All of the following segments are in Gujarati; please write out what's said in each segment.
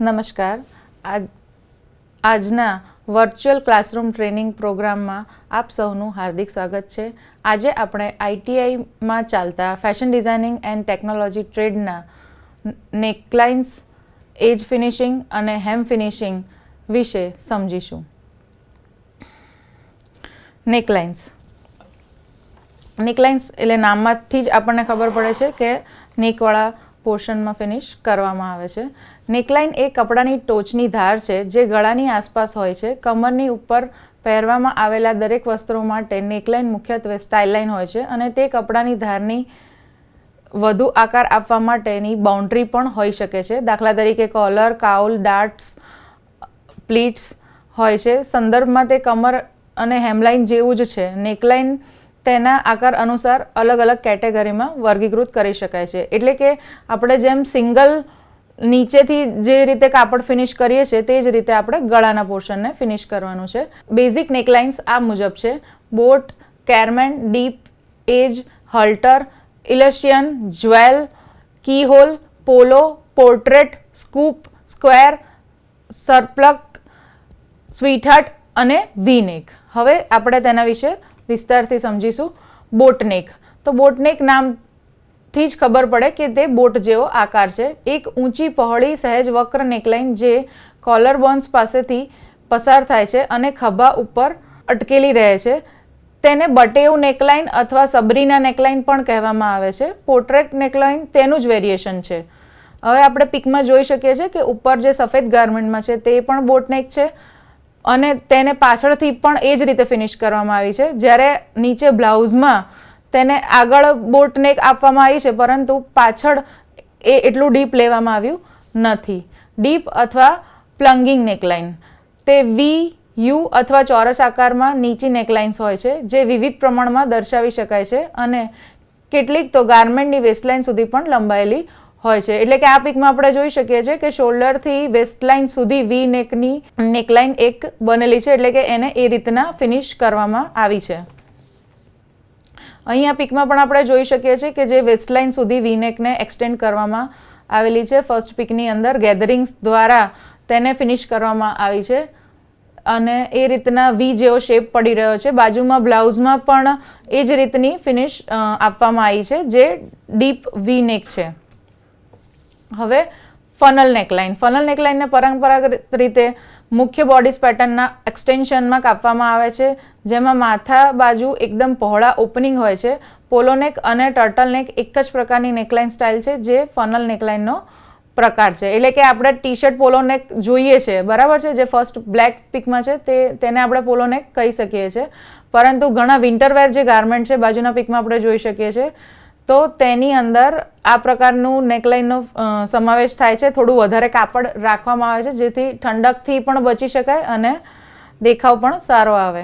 નમસ્કાર. આજના વર્ચ્યુઅલ ક્લાસરૂમ ટ્રેનિંગ પ્રોગ્રામમાં આપ સૌનું હાર્દિક સ્વાગત છે. આજે આપણે આઈટીઆઈમાં ચાલતા ફેશન ડિઝાઇનિંગ એન્ડ ટેકનોલોજી ટ્રેડના નેકલાઇન્સ, એજ ફિનિશિંગ અને હેમ ફિનિશિંગ વિશે સમજીશું. નેકલાઇન્સ એટલે નામમાંથી જ આપણને ખબર પડે છે કે નેકવાળા પોર્શનમાં ફિનિશ કરવામાં આવે છે. નેકલાઇન એ કપડાની ટોચની ધાર છે જે ગળાની આસપાસ હોય છે. કમરની ઉપર પહેરવામાં આવેલા દરેક વસ્ત્રો માટે નેકલાઇન મુખ્યત્વે સ્ટાઇલ લાઇન હોય છે અને તે કપડાની ધારની વધુ આકાર આપવા માટેની બાઉન્ડ્રી પણ હોઈ શકે છે. દાખલા તરીકે કોલર, કાઉલ, ડાર્ટ્સ, પ્લીટ્સ હોય છે. સંદર્ભમાં તે કમર અને હેમલાઇન જેવું જ છે. નેકલાઇન તેના આકાર અનુસાર અલગ અલગ કેટેગરીમાં વર્ગીકૃત કરી શકાય છે. એટલે કે આપણે જેમ સિંગલ નીચેથી જે રીતે કાપડ ફિનિશ કરીએ છીએ તે જ રીતે આપણે ગળાના પોર્શનને ફિનિશ કરવાનું છે. બેઝિક નેકલાઇન્સ આ મુજબ છે: બોટ, કેરમેન, ડીપ, એજ, હલ્ટર, ઇલશિયન, જ્વેલ, કીહોલ, પોલો, પોર્ટ્રેટ, સ્કૂપ, સ્ક્વેર, સરપ્લક, સ્વીટહાર્ટ અને વી નેક. હવે આપણે તેના વિશે વિસ્તારથી સમજીશું. બોટનેક. તો બોટનેક નામથી જ ખબર પડે કે તે બોટ જેવો આકાર છે. એક ઊંચી, પહોળી, સહેજ વક્ર નેકલાઇન જે કોલર બોન્સ પાસેથી પસાર થાય છે અને ખભા ઉપર અટકેલી રહે છે તેને બટેવ નેકલાઇન અથવા સબરીના નેકલાઇન પણ કહેવામાં આવે છે. પોર્ટ્રેટ નેકલાઇન તેનું જ વેરિએશન છે. હવે આપણે પિકમાં જોઈ શકીએ છીએ કે ઉપર જે સફેદ ગાર્મેન્ટમાં છે તે પણ બોટનેક છે અને તેને પાછળથી પણ એ જ રીતે ફિનિશ કરવામાં આવી છે. જ્યારે નીચે બ્લાઉઝમાં તેને આગળ બોટનેક આપવામાં આવી છે પરંતુ પાછળ એ એટલું ડીપ લેવામાં આવ્યું નથી. ડીપ અથવા પ્લંગિંગ નેકલાઇન તે વી, યુ અથવા ચોરસ આકારમાં નીચી નેકલાઇન્સ હોય છે જે વિવિધ પ્રમાણમાં દર્શાવી શકાય છે અને કેટલીક તો ગાર્મેન્ટની વેસ્ટલાઇન સુધી પણ લંબાયેલી હોય છે. એટલે કે આ પિકમાં આપણે જોઈ શકીએ છીએ કે શોલ્ડરથી વેસ્ટલાઇન સુધી વી નેકની નેકલાઇન એક બનેલી છે, એટલે કે એને એ રીતના ફિનિશ કરવામાં આવી છે. અહીંયા પિકમાં પણ આપણે જોઈ શકીએ છીએ કે જે વેસ્ટલાઇન સુધી વી નેકને એક્સટેન્ડ કરવામાં આવેલી છે. ફર્સ્ટ પિકની અંદર ગેધરિંગ્સ દ્વારા તેને ફિનિશ કરવામાં આવી છે અને એ રીતના વી જેવો શેપ પડી રહ્યો છે. બાજુમાં બ્લાઉઝમાં પણ એ જ રીતની ફિનિશ આપવામાં આવી છે જે ડીપ વી નેક છે. હવે ફનલ નેકલાઇન. ફનલ નેકલાઇનને પરંપરાગત રીતે મુખ્ય બોડીઝ પેટર્નના એક્સટેન્શનમાં કાપવામાં આવે છે જેમાં માથા બાજુ એકદમ પહોળા ઓપનિંગ હોય છે. પોલોનેક અને ટર્ટલનેક એક જ પ્રકારની નેકલાઇન સ્ટાઇલ છે જે ફનલ નેકલાઇનનો પ્રકાર છે. એટલે કે આપણે ટી શર્ટ પોલોનેક જોઈએ છે, બરાબર છે, જે ફર્સ્ટ બ્લેક પિકમાં છે તેને આપણે પોલોનેક કહી શકીએ છીએ. પરંતુ ઘણા વિન્ટરવેર જે ગાર્મેન્ટ છે બાજુના પિકમાં આપણે જોઈ શકીએ છીએ તો તેની અંદર આ પ્રકારનું નેકલાઇનનો સમાવેશ થાય છે. થોડું વધારે કાપડ રાખવામાં આવે છે જેથી ઠંડકથી પણ બચી શકાય અને દેખાવ પણ સારો આવે.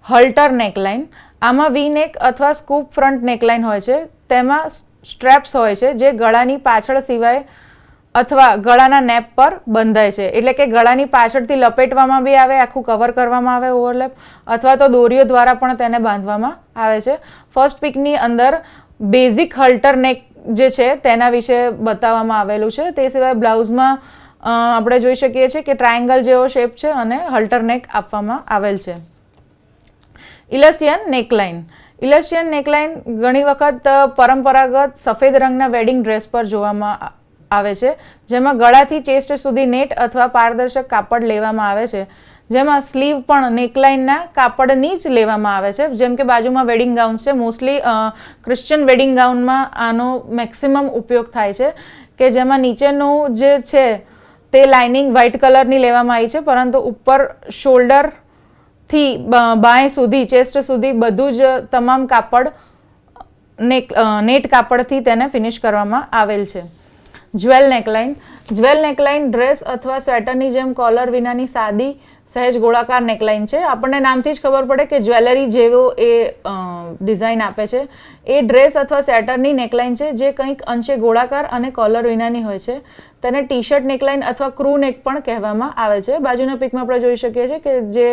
હલ્ટર નેકલાઇન. આમાં વી નેક અથવા સ્કૂપ ફ્રન્ટ નેકલાઇન હોય છે. તેમાં સ્ટ્રેપ્સ હોય છે જે ગળાની પાછળ સિવાય અથવા ગળાના નેપ પર બંધાય છે. એટલે કે ગળાની પાછળથી લપેટવામાં બી આવે, આખું કવર કરવામાં આવે ઓવરલેપ, અથવા તો દોરીઓ દ્વારા પણ તેને બાંધવામાં આવે છે. ફર્સ્ટ પિકની અંદર બેઝિક હલ્ટર નેક જે છે તેના વિશે બતાવવામાં આવેલું છે. તે સિવાય બ્લાઉઝમાં આપણે જોઈ શકીએ છીએ કે ટ્રાયેંગલ જેવો શેપ છે અને હલ્ટર નેક આપવામાં આવેલ છે. ઇલશિયન નેકલાઇન. ઇલશિયન નેકલાઇન ઘણી વખત પરંપરાગત સફેદ રંગના વેડિંગ ડ્રેસ પર જોવામાં આવે છે જેમાં ગળાથી ચેસ્ટ સુધી નેટ અથવા પારદર્શક કાપડ લેવામાં આવે છે જેમાં સ્લીવ પણ નેકલાઇનના કાપડની જ લેવામાં આવે છે. જેમ કે બાજુમાં વેડિંગ ગાઉન્સ છે, મોસ્ટલી ક્રિશ્ચિયન વેડિંગ ગાઉનમાં આનો મેક્સિમમ ઉપયોગ થાય છે કે જેમાં નીચેનું જે છે તે લાઇનિંગ વ્હાઇટ કલરની લેવામાં આવી છે પરંતુ ઉપર શોલ્ડરથી બાંય સુધી, ચેસ્ટ સુધી બધું જ તમામ કાપડ નેટ કાપડથી તેને ફિનિશ કરવામાં આવેલ છે. Jewel neckline. Jewel neckline dress અથવા સ્વેટરની જેમ કોલર વિનાની સાદી સહેજ ગોળાકાર નેકલાઇન છે. આપણને નામથી જ ખબર પડે કે જ્વેલરી જેવો એ ડિઝાઇન આપે છે. એ ડ્રેસ અથવા સ્વેટરની નેકલાઇન છે જે કંઈક અંશે ગોળાકાર અને કોલર વિનાની હોય છે. તેને ટી શર્ટ નેકલાઇન અથવા ક્રૂ નેક પણ કહેવામાં આવે છે. બાજુના પિકમાં આપણે જોઈ શકીએ છીએ કે જે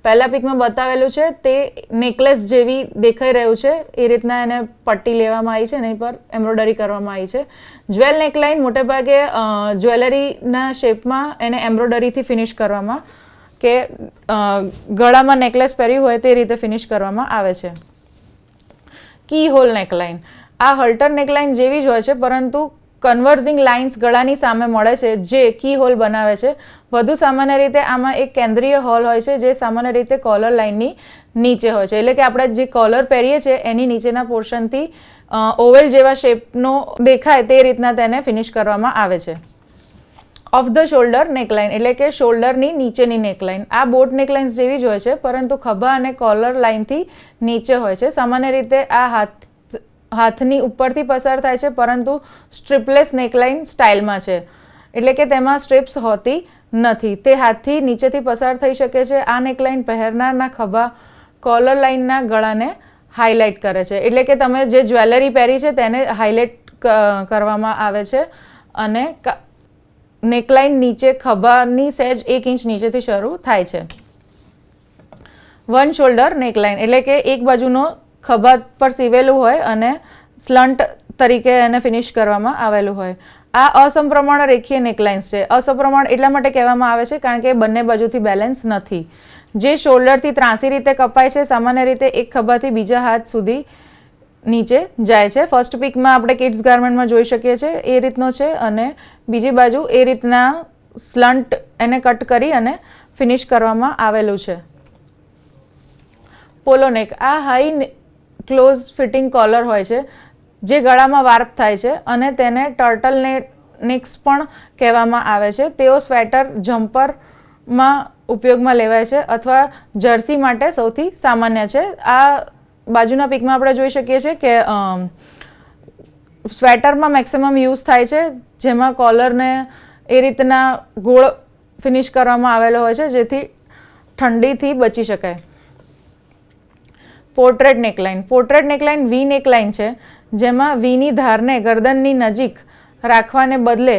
પહેલા પિકમાં બતાવેલું છે તે નેકલેસ જેવી દેખાઈ રહ્યું છે. એ રીતના એને પટ્ટી લેવામાં આવી છે, એની પર એમ્બ્રોઇડરી કરવામાં આવી છે. જ્વેલ નેકલાઇન મોટેભાગે જ્વેલરીના શેપમાં એને એમ્બ્રોઇડરીથી ફિનિશ કરવામાં, કે ગળામાં નેકલેસ પહેર્યું હોય તે રીતે ફિનિશ કરવામાં આવે છે. કી હોલ નેકલાઇન, આ હલ્ટર નેકલાઇન જેવી જ હોય છે, પરંતુ કન્વર્ઝિંગ લાઇન્સ ગળાની સામે મળે છે જે કી હોલ બનાવે છે. વધુ સામાન્ય રીતે આમાં એક કેન્દ્રીય હોલ હોય છે જે સામાન્ય રીતે કોલર લાઇનની નીચે હોય છે. એટલે કે આપણે જે કોલર પહેરીએ છીએ એની નીચેના પોર્શનથી ઓવેલ જેવા શેપનો દેખાય તે રીતના તેને ફિનિશ કરવામાં આવે છે. ઓફ ધ શોલ્ડર નેકલાઇન એટલે કે શોલ્ડરની નીચેની નેકલાઇન, આ બોટ નેકલાઇન્સ જેવી જ હોય છે, પરંતુ ખભા અને કોલર લાઇનથી નીચે હોય છે. સામાન્ય રીતે આ હાથની ઉપરથી પસાર થાય છે, પરંતુ સ્ટ્રીપલેસ નેકલાઇન સ્ટાઇલમાં છે, એટલે કે તેમાં સ્ટ્રીપ્સ હોતી નથી. તે હાથથી નીચેથી પસાર થઈ શકે છે. આ નેકલાઇન પહેરનારના ખભા કોલર લાઇનના ગળાને હાઇલાઇટ કરે છે. એટલે કે તમે જે જ્વેલરી પહેરી છે તેને હાઇલાઇટ કરવામાં આવે છે. અને નેકલાઇન નીચે ખભાની સહેજ 1 ઇંચ નીચેથી શરૂ થાય છે. વન શોલ્ડર નેકલાઇન એટલે કે એક બાજુનો ખભા પર સીવેલું હોય અને સ્લન્ટ તરીકે એને ફિનિશ કરવામાં આવેલું હોય. આ અસમપ્રમાણ રેખીય નેકલાઇન્સ છે. અસમપ્રમાણ એટલા માટે કહેવામાં આવે છે કારણ કે બંને બાજુથી બેલેન્સ નથી. જે શોલ્ડરથી ત્રાંસી રીતે કપાય છે, સામાન્ય રીતે એક ખભાથી બીજા હાથ સુધી નીચે જાય છે. ફર્સ્ટ પિકમાં આપણે કિડ્સ ગાર્મેન્ટમાં જોઈ શકીએ છીએ એ રીતનો છે, અને બીજી બાજુ એ રીતના સ્લન્ટ એને કટ કરી અને ફિનિશ કરવામાં આવેલું છે. પોલો નેક, આ હાઈ ક્લોઝ ફિટિંગ કોલર હોય છે જે ગળામાં વાર્પ થાય છે, અને તેને ટર્ટલ નેક્સ પણ કહેવામાં આવે છે. તેઓ સ્વેટર, જમ્પરમાં ઉપયોગમાં લેવાય છે અથવા જર્સી માટે સૌથી સામાન્ય છે. આ બાજુના પિકમાં આપણે જોઈ શકીએ છીએ કે સ્વેટરમાં મેક્સિમમ યુઝ થાય છે, જેમાં કોલરને એ રીતના ગોળ ફિનિશ કરવામાં આવેલો હોય છે જેથી ઠંડીથી બચી શકાય. પોર્ટ્રેટ નેકલાઇન, પોર્ટ્રેટ નેકલાઇન વી નેકલાઇન છે જેમાં વીની ધારને ગરદનની નજીક રાખવાને બદલે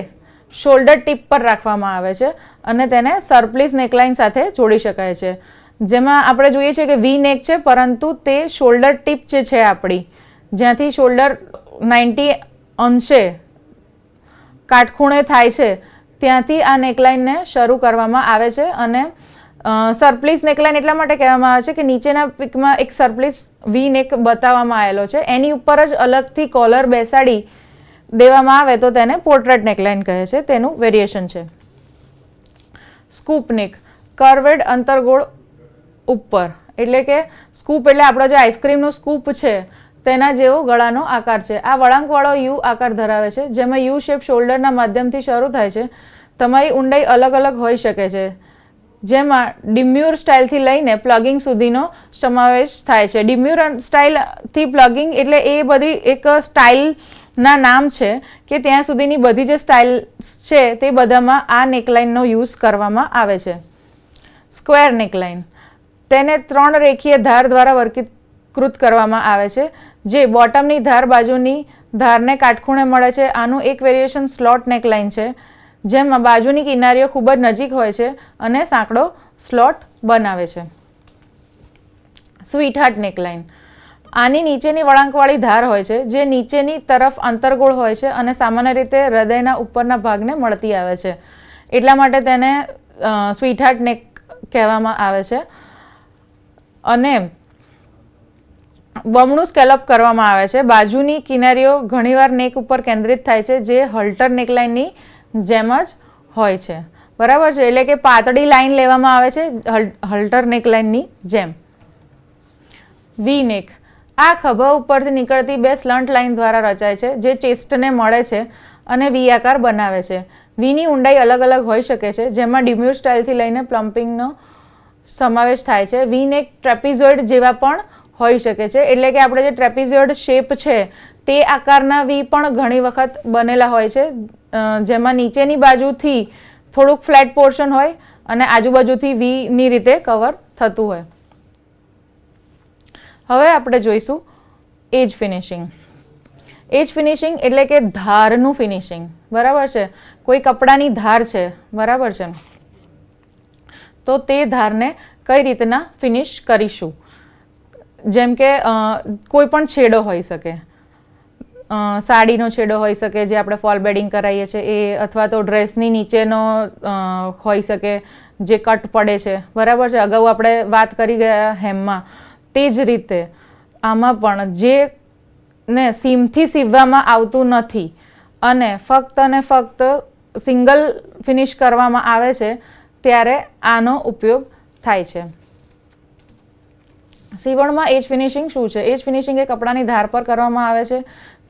શોલ્ડર ટીપ પર રાખવામાં આવે છે અને તેને સરપ્લીસ નેકલાઇન સાથે જોડી શકાય છે. જેમાં આપણે જોઈએ છીએ કે વી નેક છે, પરંતુ તે શોલ્ડર ટીપ જે છે આપણી, જ્યાંથી શોલ્ડર 90 અંશે કાટખૂણે થાય છે, ત્યાંથી આ નેકલાઇનને શરૂ કરવામાં આવે છે. અને સરપ્લીસ નેકલાઇન એટલા માટે કહેવામાં આવે છે કે નીચેના પિકમાં એક સરપ્લીસ વી નેક બતાવવામાં આવેલો છે, એની ઉપર જ અલગથી કોલર બેસાડી દેવામાં આવે તો તેને પોર્ટ્રેટ નેકલાઇન કહે છે. તેનું વેરિએશન છે. સ્કૂપ નેક, કર્વેડ અંતરગોળ ઉપર, એટલે કે સ્કૂપ એટલે આપણો જે આઈસ્ક્રીમનો સ્કૂપ છે તેના જેવો ગળાનો આકાર છે. આ વળાંકવાળો યુ આકાર ધરાવે છે, જેમાં યુ શેપ શોલ્ડરના માધ્યમથી શરૂ થાય છે. તમારી ઊંડાઈ અલગ અલગ હોઈ શકે છે, જેમાં ડિમ્યુર સ્ટાઇલથી લઈને પ્લગિંગ સુધીનો સમાવેશ થાય છે. ડિમ્યુર સ્ટાઇલથી પ્લગિંગ એટલે એ બધી એક સ્ટાઇલના નામ છે કે ત્યાં સુધીની બધી જે સ્ટાઇલ છે તે બધામાં આ નેકલાઇનનો યુઝ કરવામાં આવે છે. સ્ક્વેર નેકલાઇન, તેને 3 રેખીય ધાર દ્વારા વર્ગીકૃત કરવામાં આવે છે, જે બોટમની ધાર બાજુની ધારને કાટખૂણે મળે છે. આનું એક વેરિએશન સ્લોટ નેકલાઇન છે, જેમાં બાજુની કિનારીઓ ખૂબ જ નજીક હોય છે અને સાંકડો સ્લોટ બનાવે છે. સ્વીટ હાર્ટ નેકલાઇન, આની નીચેની વળાંકવાળી ધાર હોય છે જે નીચેની તરફ અંતરગોળ હોય છે અને સામાન્ય રીતે હૃદયના ઉપરના ભાગને મળતી આવે છે, એટલા માટે તેને સ્વીટ હાર્ટ નેક કહેવામાં આવે છે. અને બમણું સ્કેલઅપ કરવામાં આવે છે. બાજુની કિનારીઓ ઘણીવાર નેક ઉપર કેન્દ્રિત થાય છે, જે હલ્ટર નેકલાઇનની જેમ જ હોય છે. બરાબર છે, એટલે કે પાતળી લાઈન લેવામાં આવે છે હલ્ટર નેકલાઇનની જેમ. વી નેક, આ ખભા ઉપરથી નીકળતી 2 સ્લન્ટ લાઇન દ્વારા રચાય છે, જે ચેસ્ટને મળે છે અને વી આકાર બનાવે છે. વીની ઊંડાઈ અલગ અલગ હોઈ શકે છે, જેમાં ડિમ્યુર સ્ટાઇલથી લઈને પ્લમ્પિંગનો સમાવેશ થાય છે. વી નેક ટ્રેપિઝોઇડ જેવા પણ હોઈ શકે છે, એટલે કે આપણે જે ટ્રેપિઝોઇડ શેપ છે તે આકારના વી પણ ઘણી વખત બનેલા હોય છે, જેમાં નીચેની બાજુથી થોડુંક ફ્લેટ પોર્શન હોય અને આજુબાજુથી વીની રીતે કવર થતું હોય. હવે આપણે જોઈશું એજ ફિનિશિંગ. એજ ફિનિશિંગ એટલે કે ધારનું ફિનિશિંગ, બરાબર છે. કોઈ કપડાની ધાર છે, બરાબર છે, તો તે ધારને કઈ રીતના ફિનિશ કરીશું. જેમ કે કોઈ પણ છેડો હોઈ શકે, સાડીનો છેડો હોઈ શકે જે આપણે ફોલ બેડિંગ કરાવીએ છીએ એ, અથવા તો ડ્રેસની નીચેનો હોઈ શકે જે કટ પડે છે, બરાબર છે. અગાઉ આપણે વાત કરી ગયા હેમમાં, તે જ રીતે આમાં પણ જે ને સીમથી સીવવામાં આવતું નથી અને ફક્ત સિંગલ ફિનિશ કરવામાં આવે છે ત્યારે આનો ઉપયોગ થાય છે. સીવણમાં એજ ફિનિશિંગ શું છે? એજ ફિનિશિંગ એ કપડાની ધાર પર કરવામાં આવે છે.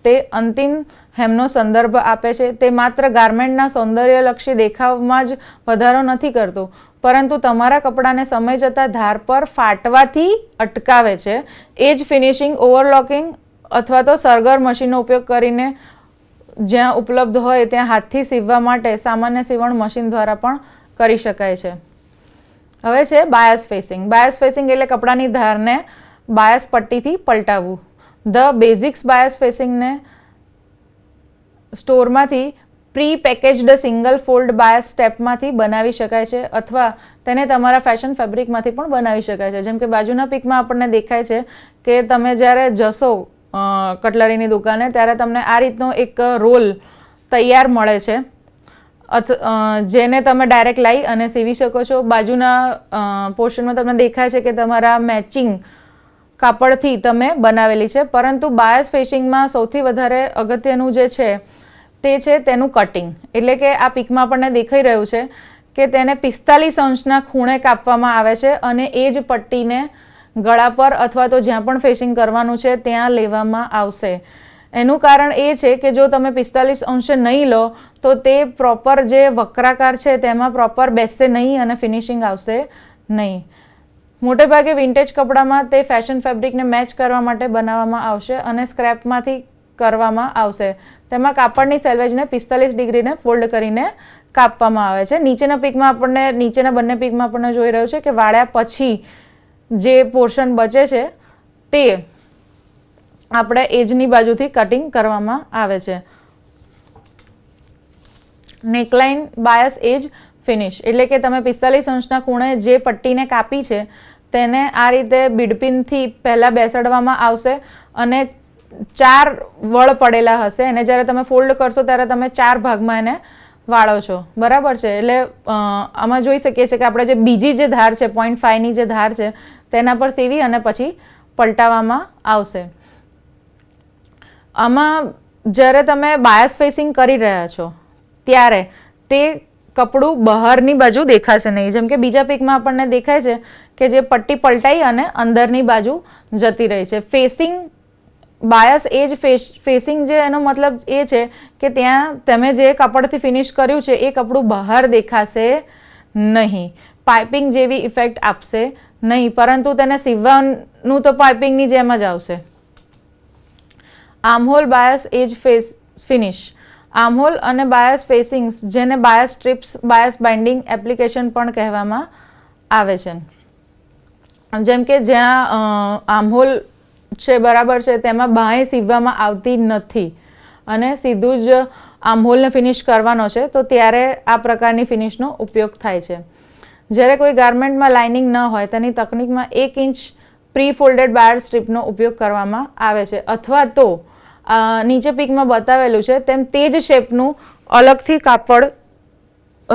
તે અંતિમ હેમનો સંદર્ભ આપે છે. તે માત્ર ગાર્મેન્ટના સૌંદર્યલક્ષી દેખાવમાં જ વધારો નથી કરતું, પરંતુ તમારા કપડાને સમય જતાં ધાર પર ફાટવાથી અટકાવે છે. એજ ફિનિશિંગ ઓવરલોકિંગ અથવા તો સરગર મશીનનો ઉપયોગ કરીને જ્યાં ઉપલબ્ધ હોય ત્યાં હાથથી સીવવા માટે સામાન્ય સીવણ મશીન દ્વારા પણ કરી શકાય છે. હવે છે બાયસ ફેસિંગ. બાયસ ફેસિંગ એટલે કપડાની ધારને બાયસ પટ્ટીથી પલટાવવું. ધ બેઝિક્સ બાયસ ફેસિંગને સ્ટોરમાંથી pre packaged single fold bias સ્ટેપમાંથી બનાવી શકાય છે અથવા તેને તમારા ફેશન ફેબ્રિકમાંથી પણ બનાવી શકાય છે. જેમ કે બાજુના પિકમાં આપણને દેખાય છે કે તમે જ્યારે જશો કટલરીની દુકાને ત્યારે તમને આ રીતનો એક રોલ તૈયાર મળે છે, જેને તમે ડાયરેક્ટ લાવી અને સીવી શકો છો. બાજુના પોર્શનમાં તમને દેખાય છે કે તમારા મેચિંગ કાપડથી તમે બનાવેલી છે. પરંતુ બાયસ ફેસિંગમાં સૌથી વધારે અગત્યનું જે છે તે છે તેનું કટિંગ. એટલે કે આ પિકમાં આપણને દેખાઈ રહ્યું છે કે તેને 45 અંશના ખૂણે કાપવામાં આવે છે અને એ જ પટ્ટીને ગળા પર અથવા તો જ્યાં પણ ફેસિંગ કરવાનું છે ત્યાં લેવામાં આવશે. એનું કારણ એ છે કે જો તમે 45 અંશે નહીં લો તો તે પ્રોપર જે વક્રાકાર છે તેમાં પ્રોપર બેસશે નહીં અને ફિનિશિંગ આવશે નહીં. મોટે ભાગે વિન્ટેજ કપડામાં તે ફેશન ફેબ્રિકને મેચ કરવા માટે બનાવવામાં આવશે અને સ્ક્રેપમાંથી કરવામાં આવશે. તેમાં કાપડની સેલ્વેજને 45 ડિગ્રીને ફોલ્ડ કરીને કાપવામાં આવે છે. નીચેના બંને પીકમાં આપણને જોઈ રહ્યું છે કે વાળ્યા પછી જે પોર્શન બચે છે તે આપણે એજની બાજુથી કટિંગ કરવામાં આવે છે. નેકલાઇન બાયસ એજ ફિનિશ એટલે કે તમે 45 અંશના ખૂણે જે પટ્ટીને કાપી છે તેને આ રીતે બીડપિનથી પહેલાં બેસાડવામાં આવશે અને 4 વળ પડેલા હશે અને જ્યારે તમે ફોલ્ડ કરશો ત્યારે તમે 4 ભાગમાં એને વાળો છો, બરાબર છે. એટલે આમાં જોઈ શકીએ છીએ કે આપણે જે બીજી જે ધાર છે 0.5ની જે ધાર છે તેના પર સીવી અને પછી પલટાવવામાં આવશે. આમાં જ્યારે તમે બાયસ ફેસિંગ કરી રહ્યા છો ત્યારે તે કપડું બહારની બાજુ દેખાશે નહીં. જેમ કે બીજા પીકમાં આપણને દેખાય છે કે જે પટ્ટી પલટાઈ અને અંદરની બાજુ જતી રહી છે. બાયસ એજ ફેસિંગ જે એનો મતલબ એ છે કે ત્યાં તમે જે કાપડથી ફિનિશ કર્યું છે એ કપડું બહાર દેખાશે નહીં, પાઇપિંગ જેવી ઇફેક્ટ આપશે નહીં, પરંતુ તેને સીવવાનું તો પાઇપિંગની જેમ જ આવશે. આર્મહોલ બાયસ એજ ફિનિશ. આર્મહોલ અને બાયસ ફેસિંગ્સ જેને bias strips bias binding application પણ કહેવામાં આવે છે. જેમ કે જ્યાં આર્મહોલ છે, બરાબર છે, તેમાં બાંય સીવવામાં આવતી નથી અને સીધું જ આર્મહોલને ફિનિશ કરવાનો છે તો ત્યારે આ પ્રકારની ફિનિશનો ઉપયોગ થાય છે. જ્યારે કોઈ ગાર્મેન્ટમાં લાઇનિંગ ન હોય તેની તકનિકમાં 1 ઇંચ પ્રી ફોલ્ડેડ બાયર સ્ટ્રીપનો ઉપયોગ કરવામાં આવે છે અથવા તો નીચે પીકમાં બતાવેલું છે તેમ તે જ શેપનું અલગથી કાપડ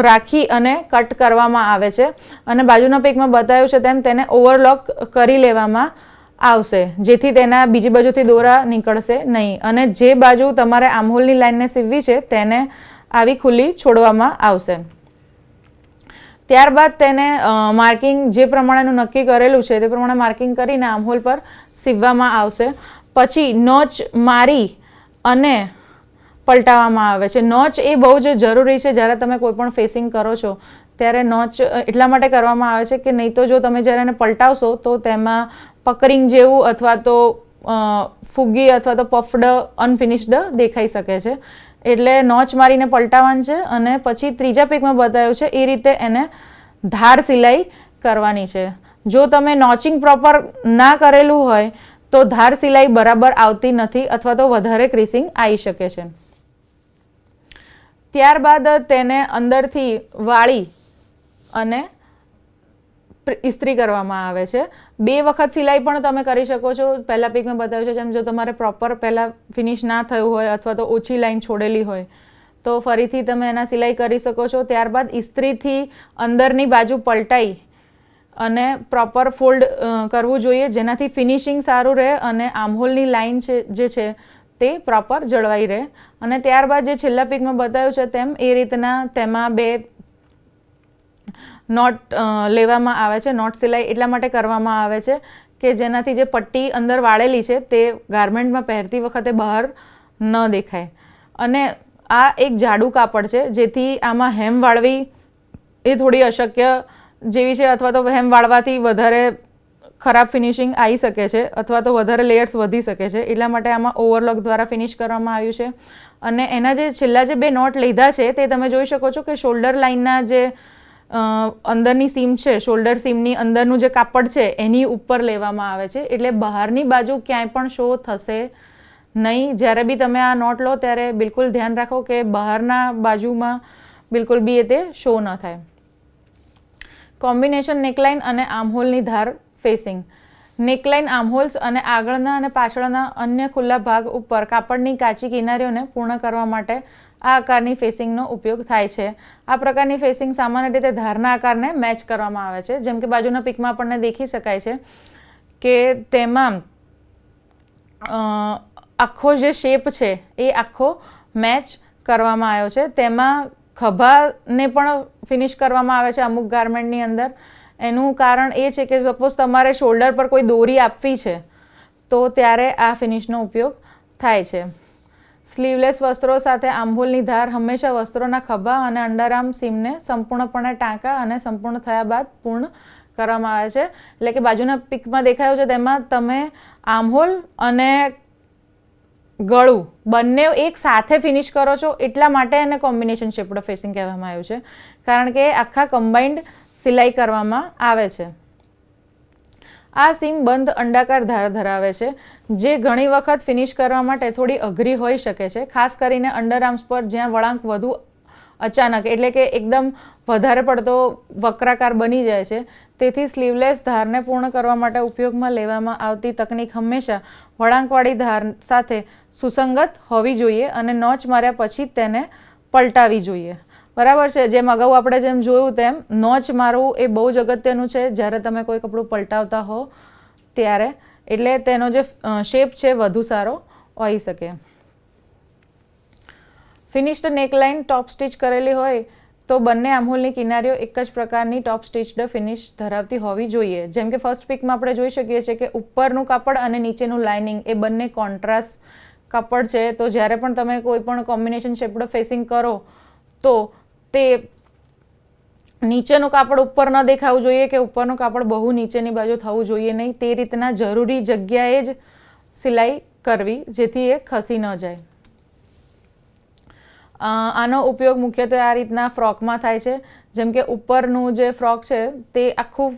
રાખી અને કટ કરવામાં આવે છે અને બાજુના પીકમાં બતાવ્યું છે તેમ તેને ઓવરલોક કરી લેવામાં આવશે જેથી તેના બીજી બાજુથી દોરા નીકળશે નહીં અને જે બાજુ તમારે આર્મહોલની લાઇનને સીવવી છે તેને આવી ખુલ્લી છોડવામાં આવશે. ત્યારબાદ તેને માર્કિંગ જે પ્રમાણેનું નક્કી કરેલું છે તે પ્રમાણે માર્કિંગ કરીને આર્મહોલ પર સીવવામાં આવશે. પછી નોચ મારી અને પલટાવવામાં આવે છે. નોચ એ બહુ જ જરૂરી છે જ્યારે તમે કોઈ પણ ફેસિંગ કરો છો ત્યારે નોચ એટલા માટે કરવામાં આવે છે કે નહીં તો જો તમે જ્યારે એને પલટાવશો તો તેમાં પકરિંગ જેવું અથવા તો ફુગ્ગી અથવા તો પફડ અનફિનિશ્ડ દેખાઈ શકે છે. એટલે નોચ મારીને પલટાવવાનું છે અને પછી ત્રીજા પીકમાં બતાવ્યું છે એ રીતે એને ધાર સિલાઈ કરવાની છે. જો તમે નોચિંગ પ્રોપર ના કરેલું હોય તો ધાર સિલાઈ બરાબર આવતી નથી અથવા તો વધારે ક્રીસિંગ આવી શકે છે. ત્યારબાદ તેને અંદરથી વાળી અને ઇસ્ત્રી કરવામાં આવે છે. 2 વખત સિલાઈ પણ તમે કરી શકો છો. પહેલા પીકમાં બતાવ્યું છે જેમ જો તમારે પ્રોપર પહેલાં ફિનિશ ના થયું હોય અથવા તો ઓછી લાઈન છોડેલી હોય તો ફરીથી તમે એના સિલાઈ કરી શકો છો. ત્યારબાદ ઇસ્ત્રીથી અંદરની બાજુ પલટાઈ અને પ્રોપર ફોલ્ડ કરવું જોઈએ, જેનાથી ફિનિશિંગ સારું રહે અને આર્મહોલની લાઈન છે જે છે તે પ્રોપર જળવાઈ રહે. અને ત્યારબાદ જે છેલ્લા પીકમાં બતાવ્યું છે તેમ એ રીતના તેમાં 2 નોટ લેવામાં આવે છે. નોટ સિલાઈ એટલા માટે કરવામાં આવે છે કે જેનાથી જે પટ્ટી અંદર વાળેલી છે તે ગાર્મેન્ટમાં પહેરતી વખતે બહાર ન દેખાય. અને આ એક જાડું કાપડ છે જેથી આમાં હેમ વાળવી એ થોડી અશક્ય જેવી છે અથવા તો હેમ વાળવાથી વધારે ખરાબ ફિનિશિંગ આવી શકે છે અથવા તો વધારે લેયર્સ વધી શકે છે. એટલા માટે આમાં ઓવરલોક દ્વારા ફિનિશ કરવામાં આવ્યું છે. અને એના જે છેલ્લા જે 2 નોટ લીધા છે તે તમે જોઈ શકો છો કે શોલ્ડર લાઇનના જે અંદરની સીમ છે, શોલ્ડર સીમની અંદરનું જે કાપડ છે એની ઉપર લેવામાં આવે છે, એટલે બહારની બાજુ ક્યાંય પણ શો થશે નહીં. જ્યારે બી તમે આ નોટ લો ત્યારે બિલકુલ ધ્યાન રાખો કે બહારના બાજુમાં બિલકુલ બી એ તે શો ન થાય. કોમ્બિનેશન નેકલાઇન અને આર્મહોલની ધાર ફેસિંગ. નેકલાઇન આર્મહોલ્સ અને આગળના અને પાછળના અન્ય ખુલ્લા ભાગ ઉપર કાપડની કાચી કિનારીઓને પૂર્ણ કરવા માટે આ આકારની ફેસિંગનો ઉપયોગ થાય છે. આ પ્રકારની ફેસિંગ સામાન્ય રીતે ધારના આકારને મેચ કરવામાં આવે છે. જેમ કે બાજુના પીકમાં આપણને દેખી શકાય છે કે તેમાં આખો જે શેપ છે એ આખો મેચ કરવામાં આવ્યો છે. તેમાં ખભાને પણ ફિનિશ કરવામાં આવે છે અમુક ગાર્મેન્ટની અંદર. એનું કારણ એ છે કે સપોઝ તમારે શોલ્ડર પર કોઈ દોરી આપવી છે તો ત્યારે આ ફિનિશનો ઉપયોગ થાય છે. સ્લીવલેસ વસ્ત્રો સાથે આર્મહોલની ધાર હંમેશા વસ્ત્રોના ખભા અને અંડરઆર્મ સીમને સંપૂર્ણપણે ટાંકા અને સંપૂર્ણ થયા બાદ પૂર્ણ કરવામાં આવે છે. એટલે કે બાજુના પીકમાં દેખાયું છે તેમાં તમે આર્મહોલ અને ગળું બંને એક સાથે ફિનિશ કરો છો, એટલા માટે એને કોમ્બિનેશન શેપ્ડ ફેસિંગ કહેવામાં આવ્યું છે, કારણ કે આખા કમ્બાઇન્ડ સિલાઈ કરવામાં આવે છે. આ સીમ બંધ અંડાકાર ધાર ધરાવે છે જે ઘણી વખત ફિનિશ કરવા માટે થોડી અઘરી હોઈ શકે છે, ખાસ કરીને અંડરઆર્મ્સ પર જ્યાં વળાંક વધુ અચાનક એટલે કે એકદમ વધારે પડતો વક્રાકાર બની જાય છે. તેથી સ્લીવલેસ ધારને પૂર્ણ કરવા માટે ઉપયોગમાં લેવામાં આવતી તકનીક હંમેશા વળાંકવાળી ધાર સાથે સુસંગત હોવી જોઈએ અને નોચ માર્યા પછી તેને પલટાવી જોઈએ. બરાબર છે. જેમ અગાઉ આપણે જેમ જોયું તેમ નોચ મારવું એ બહુ જ અગત્યનું છે જ્યારે તમે કોઈ કપડું પલટાવતા હો ત્યારે, એટલે તેનો જે શેપ છે વધુ સારો હોઈ શકે. ફિનિશ્ડ નેકલાઇન ટોપ સ્ટિચ કરેલી હોય તો બંને આર્મહોલની કિનારીઓ એક જ પ્રકારની ટોપ સ્ટિચ્ડ ફિનિશ ધરાવતી હોવી જોઈએ. જેમ કે ફર્સ્ટ પીકમાં આપણે જોઈ શકીએ છીએ કે ઉપરનું કાપડ અને નીચેનું લાઇનિંગ એ બંને કોન્ટ્રાસ્ટ કાપડ છે. તો જ્યારે પણ તમે કોઈ પણ કોમ્બિનેશન શેપ્ડ ફેસિંગ કરો તો તે નીચેનું કાપડ ઉપર ન દેખાવું જોઈએ કે ઉપરનું કાપડ બહુ નીચેની બાજુ થવું જોઈએ નહીં. તે રીતના જરૂરી જગ્યાએ જ સિલાઈ કરવી જેથી એ ખસી ન જાય. આનો ઉપયોગ મુખ્યત્વે આ રીતના ફ્રોકમાં થાય છે. જેમ કે ઉપરનું જે ફ્રોક છે તે આખું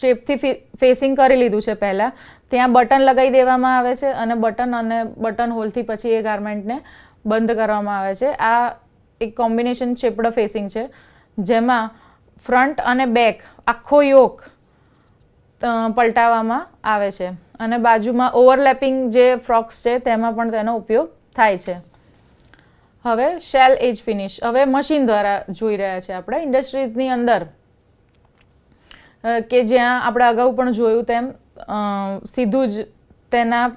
શેપથી ફેસિંગ કરી લીધું છે પહેલાં, ત્યાં બટન લગાવી દેવામાં આવે છે અને બટન હોલથી પછી એ ગાર્મેન્ટને બંધ કરવામાં આવે છે. આ એક કોમ્બિનેશન શેપ્ડ ફેસિંગ છે જેમાં ફ્રન્ટ અને બેક આખો યોક પલટાવવામાં આવે છે અને બાજુમાં ઓવરલેપિંગ જે ફ્રોક્સ છે તેમાં પણ તેનો ઉપયોગ થાય છે. હવે શેલ એજ ફિનિશ હવે મશીન દ્વારા જોઈ રહ્યા છે આપણે ઇન્ડસ્ટ્રીઝની અંદર, કે જ્યાં આપણે અગાઉ પણ જોયું તેમ સીધું જ તેના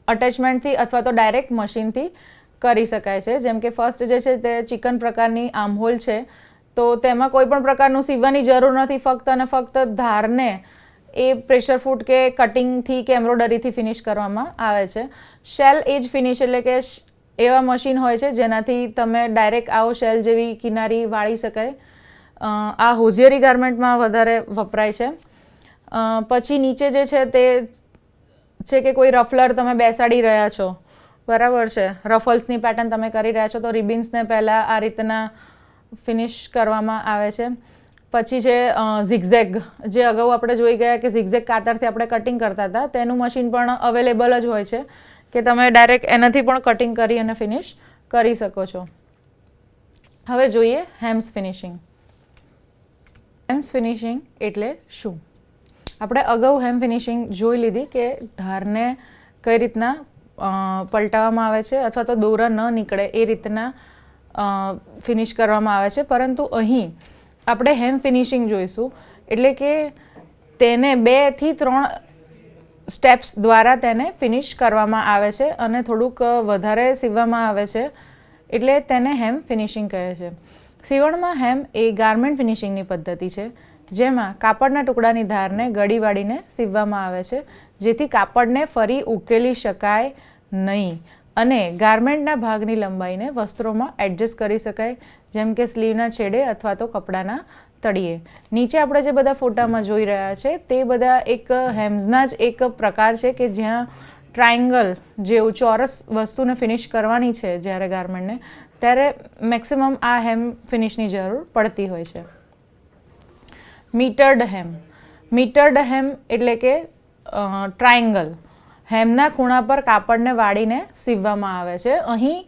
અટેચમેન્ટથી અથવા તો ડાયરેક્ટ મશીનથી કરી શકાય છે. જેમ કે ફર્સ્ટ જે છે તે ચિકન પ્રકારની આર્મહોલ છે, તો તેમાં કોઈ પણ પ્રકારનું સીવવાની જરૂર નથી, ફક્ત અને ફક્ત ધારને એ પ્રેશર ફૂટ કે કટિંગથી કે એમ્બ્રોડરીથી ફિનિશ કરવામાં આવે છે. શેલ એજ ફિનિશ એટલે કે એવા મશીન હોય છે જેનાથી તમે ડાયરેક્ટ આવો શેલ જેવી કિનારી વાળી શકાય. આ હોઝિયરી ગાર્મેન્ટમાં વધારે વપરાય છે. પછી નીચે જે છે તે છે કે કોઈ રફલર તમે બેસાડી રહ્યા છો, બરાબર છે, રફલ્સની પેટર્ન તમે કરી રહ્યા છો તો રિબિન્સને પહેલાં આ રીતના ફિનિશ કરવામાં આવે છે. પછી છે ઝિગઝેગ, જે અગાઉ આપણે જોઈ ગયા કે ઝિગઝેગ કાતરથી આપણે કટિંગ કરતા હતા, તેનું મશીન પણ અવેલેબલ જ હોય છે કે તમે ડાયરેક્ટ એનાથી પણ કટિંગ કરી અને ફિનિશ કરી શકો છો. હવે જોઈએ હેમ્સ ફિનિશિંગ. હેમ્સ ફિનિશિંગ એટલે શું? આપણે અગાઉ હેમ ફિનિશિંગ જોઈ લીધી કે ધારને કઈ રીતના પલટાવવામાં આવે છે અથવા તો દોરા ન નીકળે એ રીતના ફિનિશ કરવામાં આવે છે. પરંતુ અહીં આપણે હેમ ફિનિશિંગ જોઈશું, એટલે કે તેને 2 થી 3 સ્ટેપ્સ દ્વારા તેને ફિનિશ કરવામાં આવે છે અને થોડુંક વધારે સીવવામાં આવે છે, એટલે તેને હેમ ફિનિશિંગ કહે છે. સીવણમાં હેમ એ ગાર્મેન્ટ ફિનિશિંગની પદ્ધતિ છે, જેમાં કાપડના ટુકડાની ધારને ગળી વાળીને સીવવામાં આવે છે, જેથી કાપડને ફરી ઉકેલી શકાય નહીં અને ગાર્મેન્ટના ભાગની લંબાઈને વસ્ત્રોમાં એડજસ્ટ કરી શકાય, જેમ કે સ્લીવના છેડે અથવા તો કપડાના તળિયે. નીચે આપણે જે બધા ફોટામાં જોઈ રહ્યા છે તે બધા એક હેમ્સના જ એક પ્રકાર છે કે જ્યાં ટ્રાયંગલ જેવું ચોરસ વસ્તુને ફિનિશ કરવાની છે જ્યારે ગાર્મેન્ટને, ત્યારે મેક્સિમમ આ હેમ ફિનિશની જરૂર પડતી હોય છે. મીટર્ડ હેમ. મીટર્ડ હેમ એટલે કે ટ્રાયંગલ હેમના ખૂણા પર કાપડને વાળીને સીવવામાં આવે છે. અહીં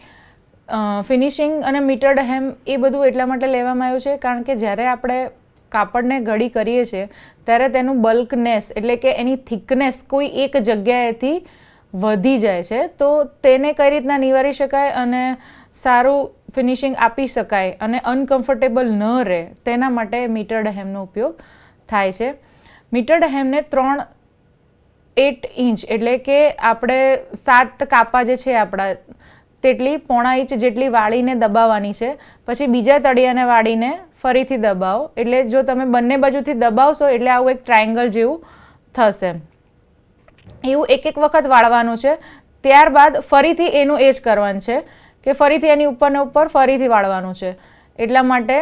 ફિનિશિંગ અને મીટર્ડ હેમ એ બધું એટલા માટે લેવામાં આવ્યું છે કારણ કે જ્યારે આપણે કાપડને ઘડી કરીએ છીએ ત્યારે તેનું બલ્કનેસ એટલે કે એની થિકનેસ કોઈ એક જગ્યાએથી વધી જાય છે, તો તેને કઈ રીતના નિવારી શકાય અને સારું ફિનિશિંગ આપી શકાય અને અનકમ્ફર્ટેબલ ન રહે તેના માટે મીટર્ડ હેમનો ઉપયોગ થાય છે. મીટર્ડ હેમને 8 ઇંચ એટલે કે આપણે 7 કાપા જે છે આપણા તેટલી 1.5 ઇંચ જેટલી વાળીને દબાવવાની છે. પછી બીજા તળિયાને વાળીને ફરીથી દબાવો, એટલે જો તમે બંને બાજુથી દબાવશો એટલે આવું એક ટ્રાયંગલ જેવું થશે. એવું એક વખત વાળવાનું છે. ત્યારબાદ ફરીથી એનું એ જ કરવાનું છે કે ફરીથી એની ઉપરને ઉપર ફરીથી વાળવાનું છે. એટલા માટે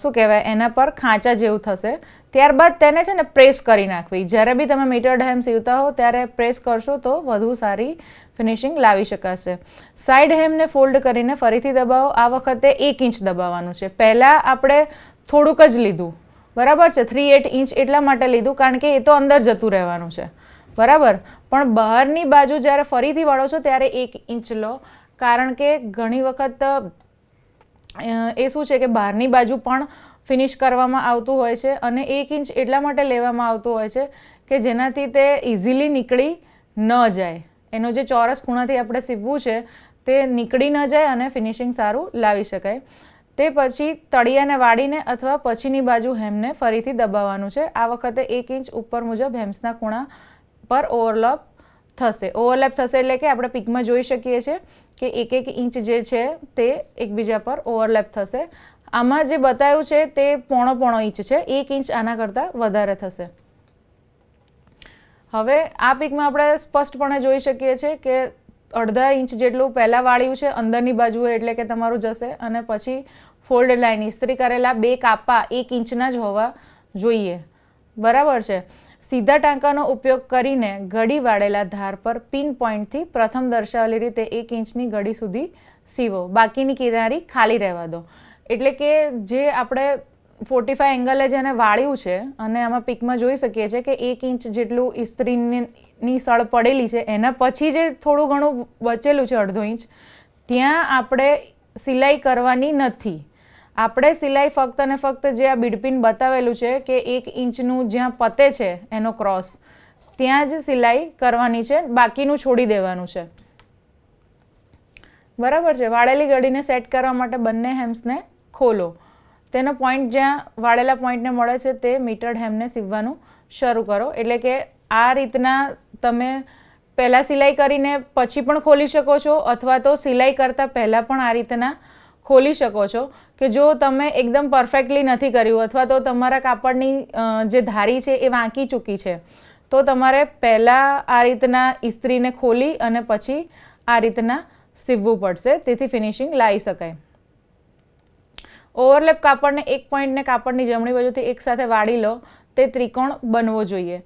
શું કહેવાય, એના પર ખાંચા જેવું થશે. ત્યારબાદ તેને છે ને પ્રેસ કરી નાખવી. જ્યારે બી તમે મીટર્ડ હેમ સીવતા હો ત્યારે પ્રેસ કરશો તો વધુ સારી ફિનિશિંગ લાવી શકાશે. સાઈડ હેમને ફોલ્ડ કરીને ફરીથી દબાવો. આ વખતે 1 ઇંચ દબાવવાનું છે. પહેલાં આપણે થોડુંક જ લીધું, બરાબર છે, 3/8 ઇંચ એટલા માટે લીધું કારણ કે એ તો અંદર જતું રહેવાનું છે, બરાબર. પણ બહારની બાજુ જ્યારે ફરીથી વાળો છો ત્યારે 1 ઇંચ લો, કારણ કે ઘણી વખત એ શું છે કે બહારની બાજુ પણ ફિનિશ કરવામાં આવતું હોય છે અને 1 ઇંચ એટલા માટે લેવામાં આવતું હોય છે કે જેનાથી તે ઇઝીલી નીકળી ન જાય. એનો જે ચોરસ ખૂણાથી આપણે સીવવું છે તે નીકળી ન જાય અને ફિનિશિંગ સારું લાવી શકાય. તે પછી તળિયાને વાળીને અથવા પછીની બાજુ હેમને ફરીથી દબાવવાનું છે. આ વખતે 1 ઇંચ ઉપર મુજબ હેમ્સના ખૂણા પર ઓવરલેપ થશે. ઓવરલેપ થશે એટલે કે આપણે પિકમાં જોઈ શકીએ છીએ કે 1 ઇંચ જે છે તે એકબીજા પર ઓવરલેપ થશે. આમાં જે બતાવ્યું છે તે 0.5 ઇંચ છે, 1 ઇંચ આના કરતાં વધારે થશે. હવે આ પિકમાં આપણે સ્પષ્ટપણે જોઈ શકીએ છીએ કે 1/2 ઇંચ જેટલું પહેલાં વાળ્યું છે અંદરની બાજુએ, એટલે કે તમારું જશે, અને પછી ફોલ્ડ લાઈન ઇસ્ત્રી કરેલા 2 કાપા 1 ઇંચના જ હોવા જોઈએ, બરાબર છે. સીધા ટાંકાનો ઉપયોગ કરીને ઘડી વાળેલા ધાર પર પિન પોઈન્ટથી પ્રથમ દર્શાવેલી રીતે 1 ઇંચની ઘડી સુધી સીવો. બાકીની કિનારી ખાલી રહેવા દો. એટલે કે જે આપણે 45 એંગલે જેને વાળ્યું છે અને આમાં પિકમાં જોઈ શકીએ છીએ કે 1 ઇંચ જેટલું ઇસ્ત્રીની સળ પડેલી છે, એના પછી જે થોડું ઘણું બચેલું છે 1/2 ઇંચ, ત્યાં આપણે સિલાઈ કરવાની નથી. આપણે સિલાઈ ફક્ત અને ફક્ત જે આ બીડપિન બતાવેલું છે કે 1 ઇંચનું જ્યાં પતે છે એનો ક્રોસ, ત્યાં જ સિલાઈ કરવાની છે, બાકીનું છોડી દેવાનું છે, બરાબર છે. વાળેલી ઘડીને સેટ કરવા માટે બંને હેમ્સને ખોલો. તેનો પોઈન્ટ જ્યાં વાળેલા પોઈન્ટને મળે છે તે મીટર્ડ હેમને સીવવાનું શરૂ કરો. એટલે કે આ રીતના તમે પહેલાં સિલાઈ કરીને પછી પણ ખોલી શકો છો, અથવા તો સિલાઈ કરતાં પહેલાં પણ આ રીતના ખોલી શકો છો. કે જો તમે એકદમ પરફેક્ટલી નથી કર્યું અથવા તો તમારા કાપડની જે ધારી છે એ વાંકી ચૂકી છે, તો તમારે પહેલાં આ રીતના ઇસ્ત્રીને ખોલી અને પછી આ રીતના સીવવું પડશે, તેથી ફિનિશિંગ લાવી શકાય. ઓવરલેપ કાપડને એક પોઈન્ટને કાપડની જમણી બાજુથી એકસાથે વાળી લો. તે ત્રિકોણ બનવો જોઈએ.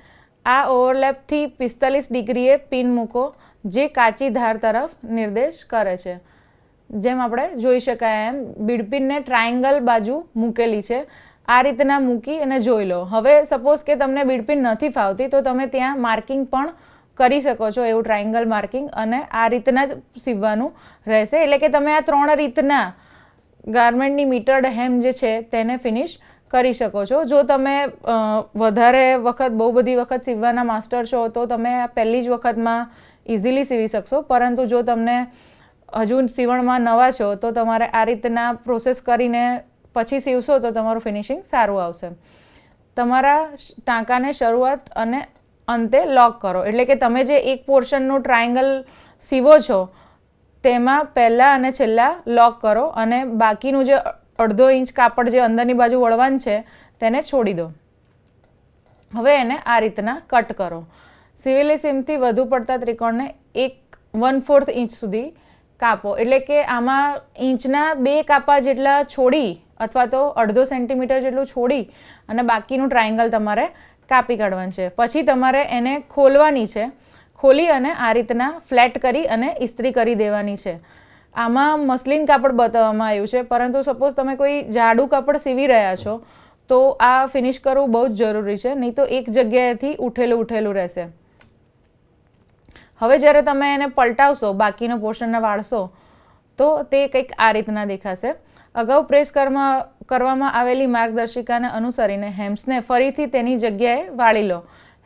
આ ઓવરલેપથી 45 ડિગ્રીએ પિન મૂકો, જે કાચી ધાર તરફ નિર્દેશ કરે છે. જેમ આપણે જોઈ શકાય એમ બીડપિનને ટ્રાયંગલ બાજુ મૂકેલી છે. આ રીતના મૂકી અને જોઈ લો. હવે સપોઝ કે તમને બીડપિન નથી ફાવતી તો તમે ત્યાં માર્કિંગ પણ કરી શકો છો, એવું ટ્રાયંગલ માર્કિંગ, અને આ રીતના જ સીવવાનું રહેશે. એટલે કે તમે આ 3 રીતના ગાર્મેન્ટની મીટર્ડ હેમ જે છે તેને ફિનિશ કરી શકો છો. જો તમે વધારે વખત, બહુ બધી વખત સીવવાના માસ્ટર છો તો તમે આ પહેલી જ વખતમાં ઇઝીલી સીવી શકશો, પરંતુ જો તમને હજુ સીવણમાં નવા છો તો તમારે આ રીતના પ્રોસેસ કરીને પછી સીવશો તો તમારું ફિનિશિંગ સારું આવશે. તમારા ટાંકાને શરૂઆત અને અંતે લોક કરો. એટલે કે તમે જે એક પોર્શનનું ટ્રાયંગલ સીવો છો તેમાં પહેલાં અને છેલ્લા લોક કરો અને બાકીનું જે 1/2 ઇંચ કાપડ જે અંદરની બાજુ વળવાનું છે તેને છોડી દો. હવે એને આ રીતના કટ કરો. સીવેલી સીમથી વધુ પડતા ત્રિકોણને 1/4 ઇંચ સુધી કાપો. એટલે કે આમાં ઇંચના 2 કાપા જેટલા છોડી અથવા તો 1/2 સેન્ટીમીટર જેટલું છોડી અને બાકીનું ટ્રાયંગલ તમારે કાપી કાઢવાનું છે. પછી તમારે એને ખોલવાની છે. ખોલી અને આ રીતના ફ્લેટ કરી અને ઇસ્ત્રી કરી દેવાની છે. આમાં મસલિન કાપડ બતાવવામાં આવ્યું છે, પરંતુ સપોઝ તમે કોઈ જાડું કાપડ સીવી રહ્યા છો તો આ ફિનિશ કરવું બહુ જ જરૂરી છે, નહીં તો એક જગ્યાએથી ઉઠેલું રહેશે. હવે જ્યારે તમે એને પલટાવશો, બાકીનો પોર્શનને વાળશો તો તે કંઈક આ રીતના દેખાશે. અગાઉ પ્રેસ કરવામાં આવેલી માર્ગદર્શિકાને અનુસરીને હેમ્સને ફરીથી તેની જગ્યાએ વાળી લો.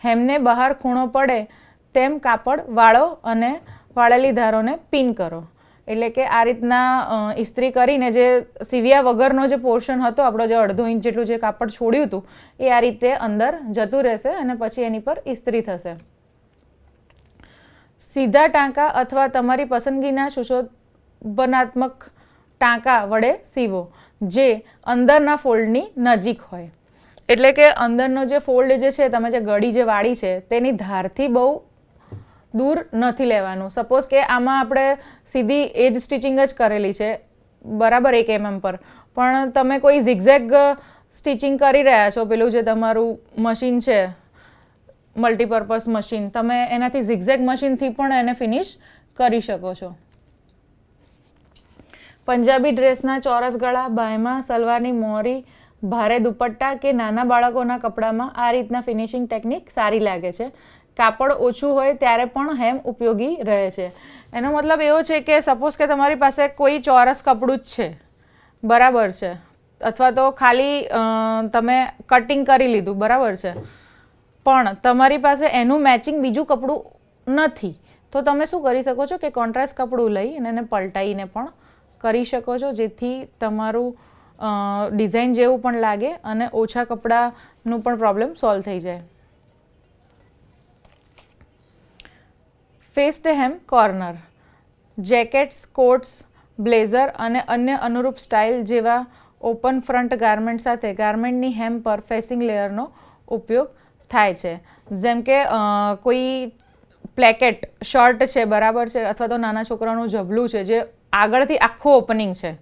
હેમને બહાર ખૂણો પડે તેમ કાપડ વાળો અને વાળેલી ધારોને પિન કરો. એટલે કે આ રીતના ઇસ્ત્રી કરીને જે સીવ્યા વગરનો જે પોર્શન હતો આપણો, જે 1/2 ઇંચ જેટલું જે કાપડ છોડ્યું હતું એ આ રીતે અંદર જતું રહેશે અને પછી એની પર ઇસ્ત્રી થશે. સીધા ટાંકા અથવા તમારી પસંદગીના સુશોભનાત્મક ટાંકા વડે સીવો જે અંદરના ફોલ્ડની નજીક હોય. એટલે કે અંદરનો જે ફોલ્ડ જે છે, તમે જે ગળી જે વાળી છે તેની ધારથી બહુ દૂર નથી લેવાનું. સપોઝ કે આમાં આપણે સીધી એજ સ્ટિચિંગ જ કરેલી છે બરાબર 1 mm પર, પણ તમે કોઈ ઝિગઝેગ સ્ટિચિંગ કરી રહ્યા છો, પેલું જે તમારું મશીન છે મલ્ટીપર્પઝ મશીન, તમે એનાથી ઝિગઝેગ મશીનથી પણ એને ફિનિશ કરી શકો છો. પંજાબી ડ્રેસના ચોરસ ગળા, બાયમાં સલવારની મોહરી, ભારે દુપટ્ટા કે નાના બાળકોના કપડામાં આ રીતના ફિનિશિંગ ટેકનિક સારી લાગે છે. કાપડ ઓછું હોય ત્યારે પણ હેમ ઉપયોગી રહે છે. એનો મતલબ એવો છે કે સપોઝ કે તમારી પાસે કોઈ ચોરસ કપડું જ છે, બરાબર છે, અથવા તો ખાલી તમે કટિંગ કરી લીધું, બરાબર છે, પણ તમારી પાસે એનું મેચિંગ બીજું કપડું નથી, તો તમે શું કરી શકો છો કે કોન્ટ્રાસ્ટ કપડું લઈ અને એને પલટાઈને પણ કરી શકો છો, જેથી તમારું ડિઝાઇન જેવું પણ લાગે અને ઓછા કપડાનું પણ પ્રોબ્લેમ સોલ્વ થઈ જાય. ફેસ્ડ હેમ કોર્નર. જેકેટ્સ, કોટ્સ, બ્લેઝર અને અન્ય અનુરૂપ સ્ટાઇલ જેવા ઓપન ફ્રન્ટ ગાર્મેન્ટ સાથે ગાર્મેન્ટની હેમ પર ફેસિંગ લેયરનો ઉપયોગ થાય છે. જેમ કે કોઈ પ્લેકેટ શર્ટ છે, બરાબર છે, અથવા તો નાના છોકરાનું જબલું છે જે આગળથી આખું ઓપનિંગ છે,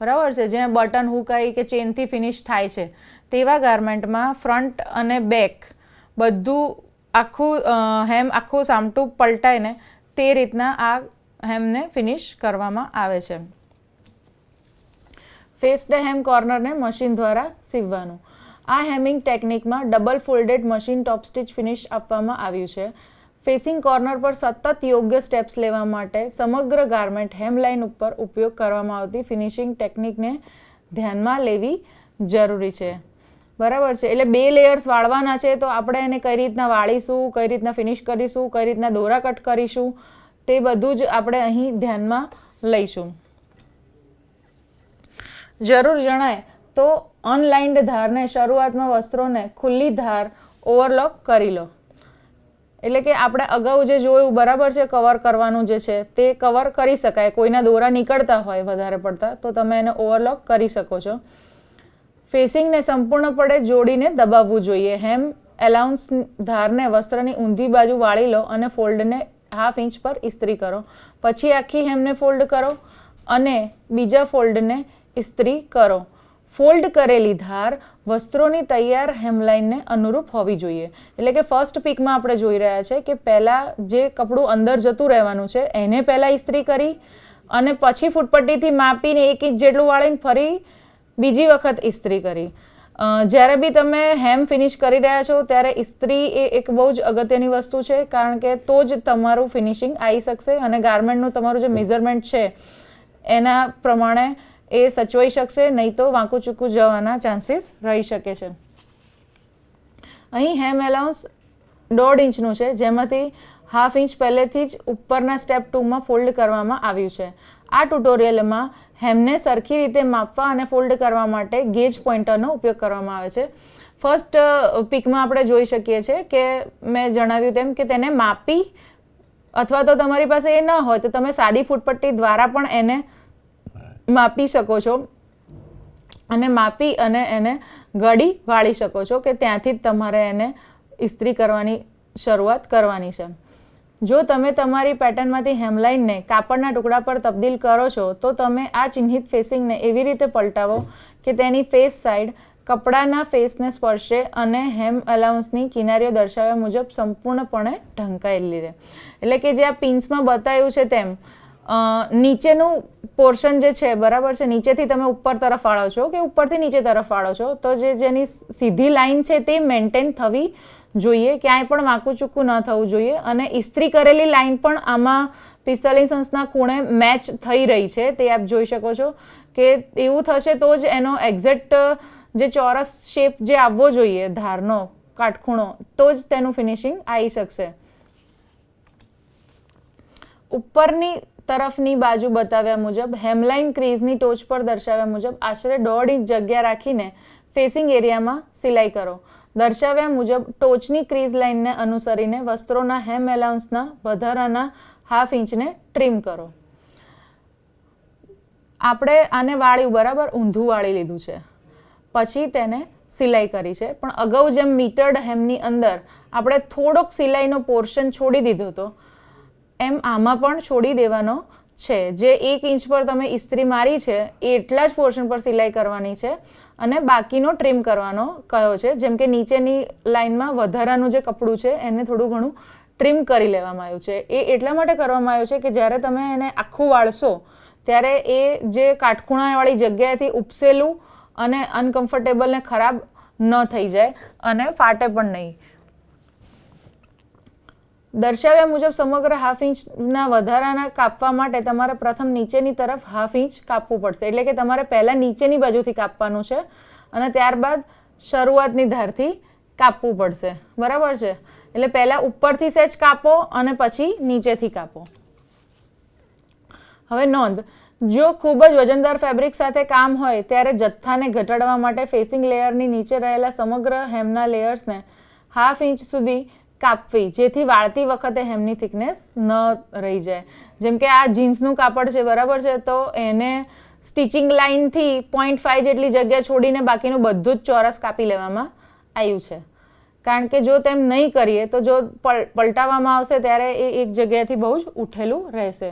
બરાબર છે, જ્યાં બટન હુકાઈ કે ચેનથી ફિનિશ થાય છે, તેવા ગાર્મેન્ટમાં ફ્રન્ટ અને બેક બધું આખું હેમ આખું સામટું પલટાઈને તે રીતના આ હેમને ફિનિશ કરવામાં આવે છે. ફેસ્ડ હેમ કોર્નરને મશીન દ્વારા સીવવાનું. આ હેમિંગ ટેકનિકમાં ડબલ ફોલ્ડેડ મશીન ટોપ સ્ટિચ ફિનિશ આપવામાં આવ્યું છે. ફેસિંગ કોર્નર પર સતત યોગ્ય સ્ટેપ્સ લેવા માટે સમગ્ર ગાર્મેન્ટ હેમલાઇન ઉપર ઉપયોગ કરવામાં આવતી ફિનિશિંગ ટેકનિકને ધ્યાનમાં લેવી જરૂરી છે, બરાબર છે. એટલે 2 લેયર્સ વાળવાના છે, તો આપણે એને કઈ રીતના વાળીશું, કઈ રીતના ફિનિશ કરીશું, કઈ રીતના દોરા કટ કરીશું, તે બધું જ આપણે અહીં ધ્યાનમાં લઈશું. જરૂર જણાય તો અનલાઇન્ડ ધારને શરૂઆતમાં વસ્ત્રોને ખુલ્લી ધાર ઓવરલોક કરી લો. એટલે કે આપણે અગાઉ જે જોયું, બરાબર છે, કવર કરવાનું જે છે તે કવર કરી શકાય. કોઈના દોરા નીકળતા હોય વધારે પડતા તો તમે એને ઓવરલોક કરી શકો છો. ફેસિંગને સંપૂર્ણપણે જોડીને દબાવવું જોઈએ. હેમ એલાઉન્સ ધારને વસ્ત્રની ઊંધી બાજુ વાળી લો અને ફોલ્ડને 1/2 ઇંચ પર ઇસ્ત્રી કરો. પછી આખી હેમને ફોલ્ડ કરો અને બીજા ફોલ્ડને ઇસ્ત્રી કરો. ફોલ્ડ કરેલી ધાર વસ્ત્રોની તૈયાર હેમલાઇનને અનુરૂપ હોવી જોઈએ. એટલે કે ફર્સ્ટ પીકમાં આપણે જોઈ રહ્યા છે કે પહેલાં જે કપડું અંદર જતું રહેવાનું છે એને પહેલાં ઇસ્ત્રી કરી અને પછી ફૂટપટ્ટીથી માપીને 1 ઇંચ જેટલું વાળીને ફરી બીજી વખત ઇસ્ત્રી કરી. જ્યારે બી તમે હેમ ફિનિશ કરી રહ્યા છો ત્યારે ઇસ્ત્રી એ એક બહુ જ અગત્યની વસ્તુ છે, કારણ કે તો જ તમારું ફિનિશિંગ આવી શકશે અને ગાર્મેન્ટનું તમારું જે મેઝરમેન્ટ છે એના પ્રમાણે એ સચવાઈ શકશે, નહીં તો વાંકું ચૂકું જવાના ચાન્સીસ રહી શકે છે. અહીં હેમ એલાઉન્સ 1.5 ઇંચનું છે, જેમાંથી 1/2 ઇંચ પહેલેથી જ ઉપરના સ્ટેપ 2માં ફોલ્ડ કરવામાં આવ્યું છે. આ ટ્યુટોરિયલમાં હેમને સરખી રીતે માપવા અને ફોલ્ડ કરવા માટે ગેજ પોઇન્ટરનો ઉપયોગ કરવામાં આવે છે. ફર્સ્ટ પિકમાં આપણે જોઈ શકીએ છીએ કે મેં જણાવ્યું તેમ કે તેને માપી, અથવા તો તમારી પાસે એ ન હોય તો તમે સાદી ફૂટપટ્ટી દ્વારા પણ એને માપી શકો છો અને માપી અને એને ઘડી વાળી શકો છો, કે ત્યાંથી જ તમારે એને ઇસ્ત્રી કરવાની શરૂઆત કરવાની છે. જો તમે તમારી પેટર્નમાંથી હેમલાઇનને કાપડના ટુકડા પર તબદીલ કરો છો તો તમે આ ચિહ્નિત ફેસિંગને એવી રીતે પલટાવો કે તેની ફેસ સાઇડ કપડાના ફેસને સ્પર્શે અને હેમ અલાઉન્સની કિનારીઓ દર્શાવ્યા મુજબ સંપૂર્ણપણે ઢંકાયેલી રહે. એટલે કે જે આ પિન્સમાં બતાવ્યું છે તેમ નીચેનું પોર્શન જે છે, બરાબર છે, નીચેથી તમે ઉપર તરફ વાળો છો કે ઉપરથી નીચે તરફ વાળો છો, તો જેની સીધી લાઈન છે તે મેન્ટેન થવી જોઈએ, ક્યાંય પણ વાંકું ચૂકું ન થવું જોઈએ. અને ઇસ્ત્રી કરેલી લાઈન પણ આમાં 45 અંશના ખૂણે મેચ થઈ રહી છે, તે આપ જોઈ શકો છો કે એવું થશે તો જ એનો એક્ઝેક્ટ જે ચોરસ શેપ જે આવવો જોઈએ, ધારનો કાટખૂણો, તો જ તેનું ફિનિશિંગ આવી શકશે. ઉપરની તરફની બાજુ બતાવ્યા મુજબ હેમલાઇન ક્રીઝની ટોચ પર દર્શાવ્યા મુજબ આશરે 1.5 ઇંચ જગ્યા રાખીને ફેસિંગ એરિયામાં સિલાઈ કરો. દર્શાવ્યા મુજબ ટોચની ક્રીઝ લાઇનને અનુસરીને વસ્ત્રોના હેમ એલાઉન્સના વધારાના 1/2 ઇંચને ટ્રીમ કરો. આપણે આને વાળ્યું, બરાબર, ઊંધું વાળી લીધું છે, પછી તેને સિલાઈ કરી છે. પણ અગાઉ જેમ મીટર્ડ હેમની અંદર આપણે થોડોક સિલાઈનો પોર્શન છોડી દીધો હતો, એમ આમાં પણ છોડી દેવાનો છે. જે 1 ઇંચ પર તમે ઇસ્ત્રી મારી છે એટલા જ પોર્શન પર સિલાઈ કરવાની છે અને બાકીનો ટ્રીમ કરવાનો કહ્યો છે. જેમ કે નીચેની લાઇનમાં વધારાનું જે કપડું છે એને થોડું ઘણું ટ્રીમ કરી લેવામાં આવ્યું છે. એ એટલા માટે કરવામાં આવ્યું છે કે જ્યારે તમે એને આખું વાળશો ત્યારે એ જે કાટખૂણાવાળી જગ્યાએથી ઉપસેલું અને અનકમ્ફર્ટેબલ ને ખરાબ ન થઈ જાય અને ફાટે પણ નહીં. દર્શાવ્યા મુજબ સમગ્ર 1/2 ઇંચના વધારાના કાપવા માટે તમારે પ્રથમ નીચેની તરફ 1/2 ઇંચ કાપવું પડશે. એટલે કે તમારે પહેલાં નીચેની બાજુથી કાપવાનું છે અને ત્યારબાદ શરૂઆતની ધારથી કાપવું પડશે, બરાબર છે. એટલે પહેલાં ઉપરથી સહેજ કાપો અને પછી નીચેથી કાપો. હવે નોંધ, જો ખૂબ જ વજનદાર ફેબ્રિક સાથે કામ હોય ત્યારે જથ્થાને ઘટાડવા માટે ફેસિંગ લેયરની નીચે રહેલા સમગ્ર હેમના લેયર્સને 1/2 ઇંચ સુધી કાપવી, જેથી વાળતી વખતે હેમની થિકનેસ ન રહી જાય. જેમ કે આ જીન્સનું કાપડ છે, બરાબર છે, તો એને સ્ટિચિંગ લાઇનથી 0.5 જેટલી જગ્યા છોડીને બાકીનું બધું જ ચોરસ કાપી લેવામાં આવ્યું છે. કારણ કે જો તેમ નહીં કરીએ તો જો પલટાવવામાં આવશે ત્યારે એ એક જગ્યાએથી બહુ જ ઉઠેલું રહેશે.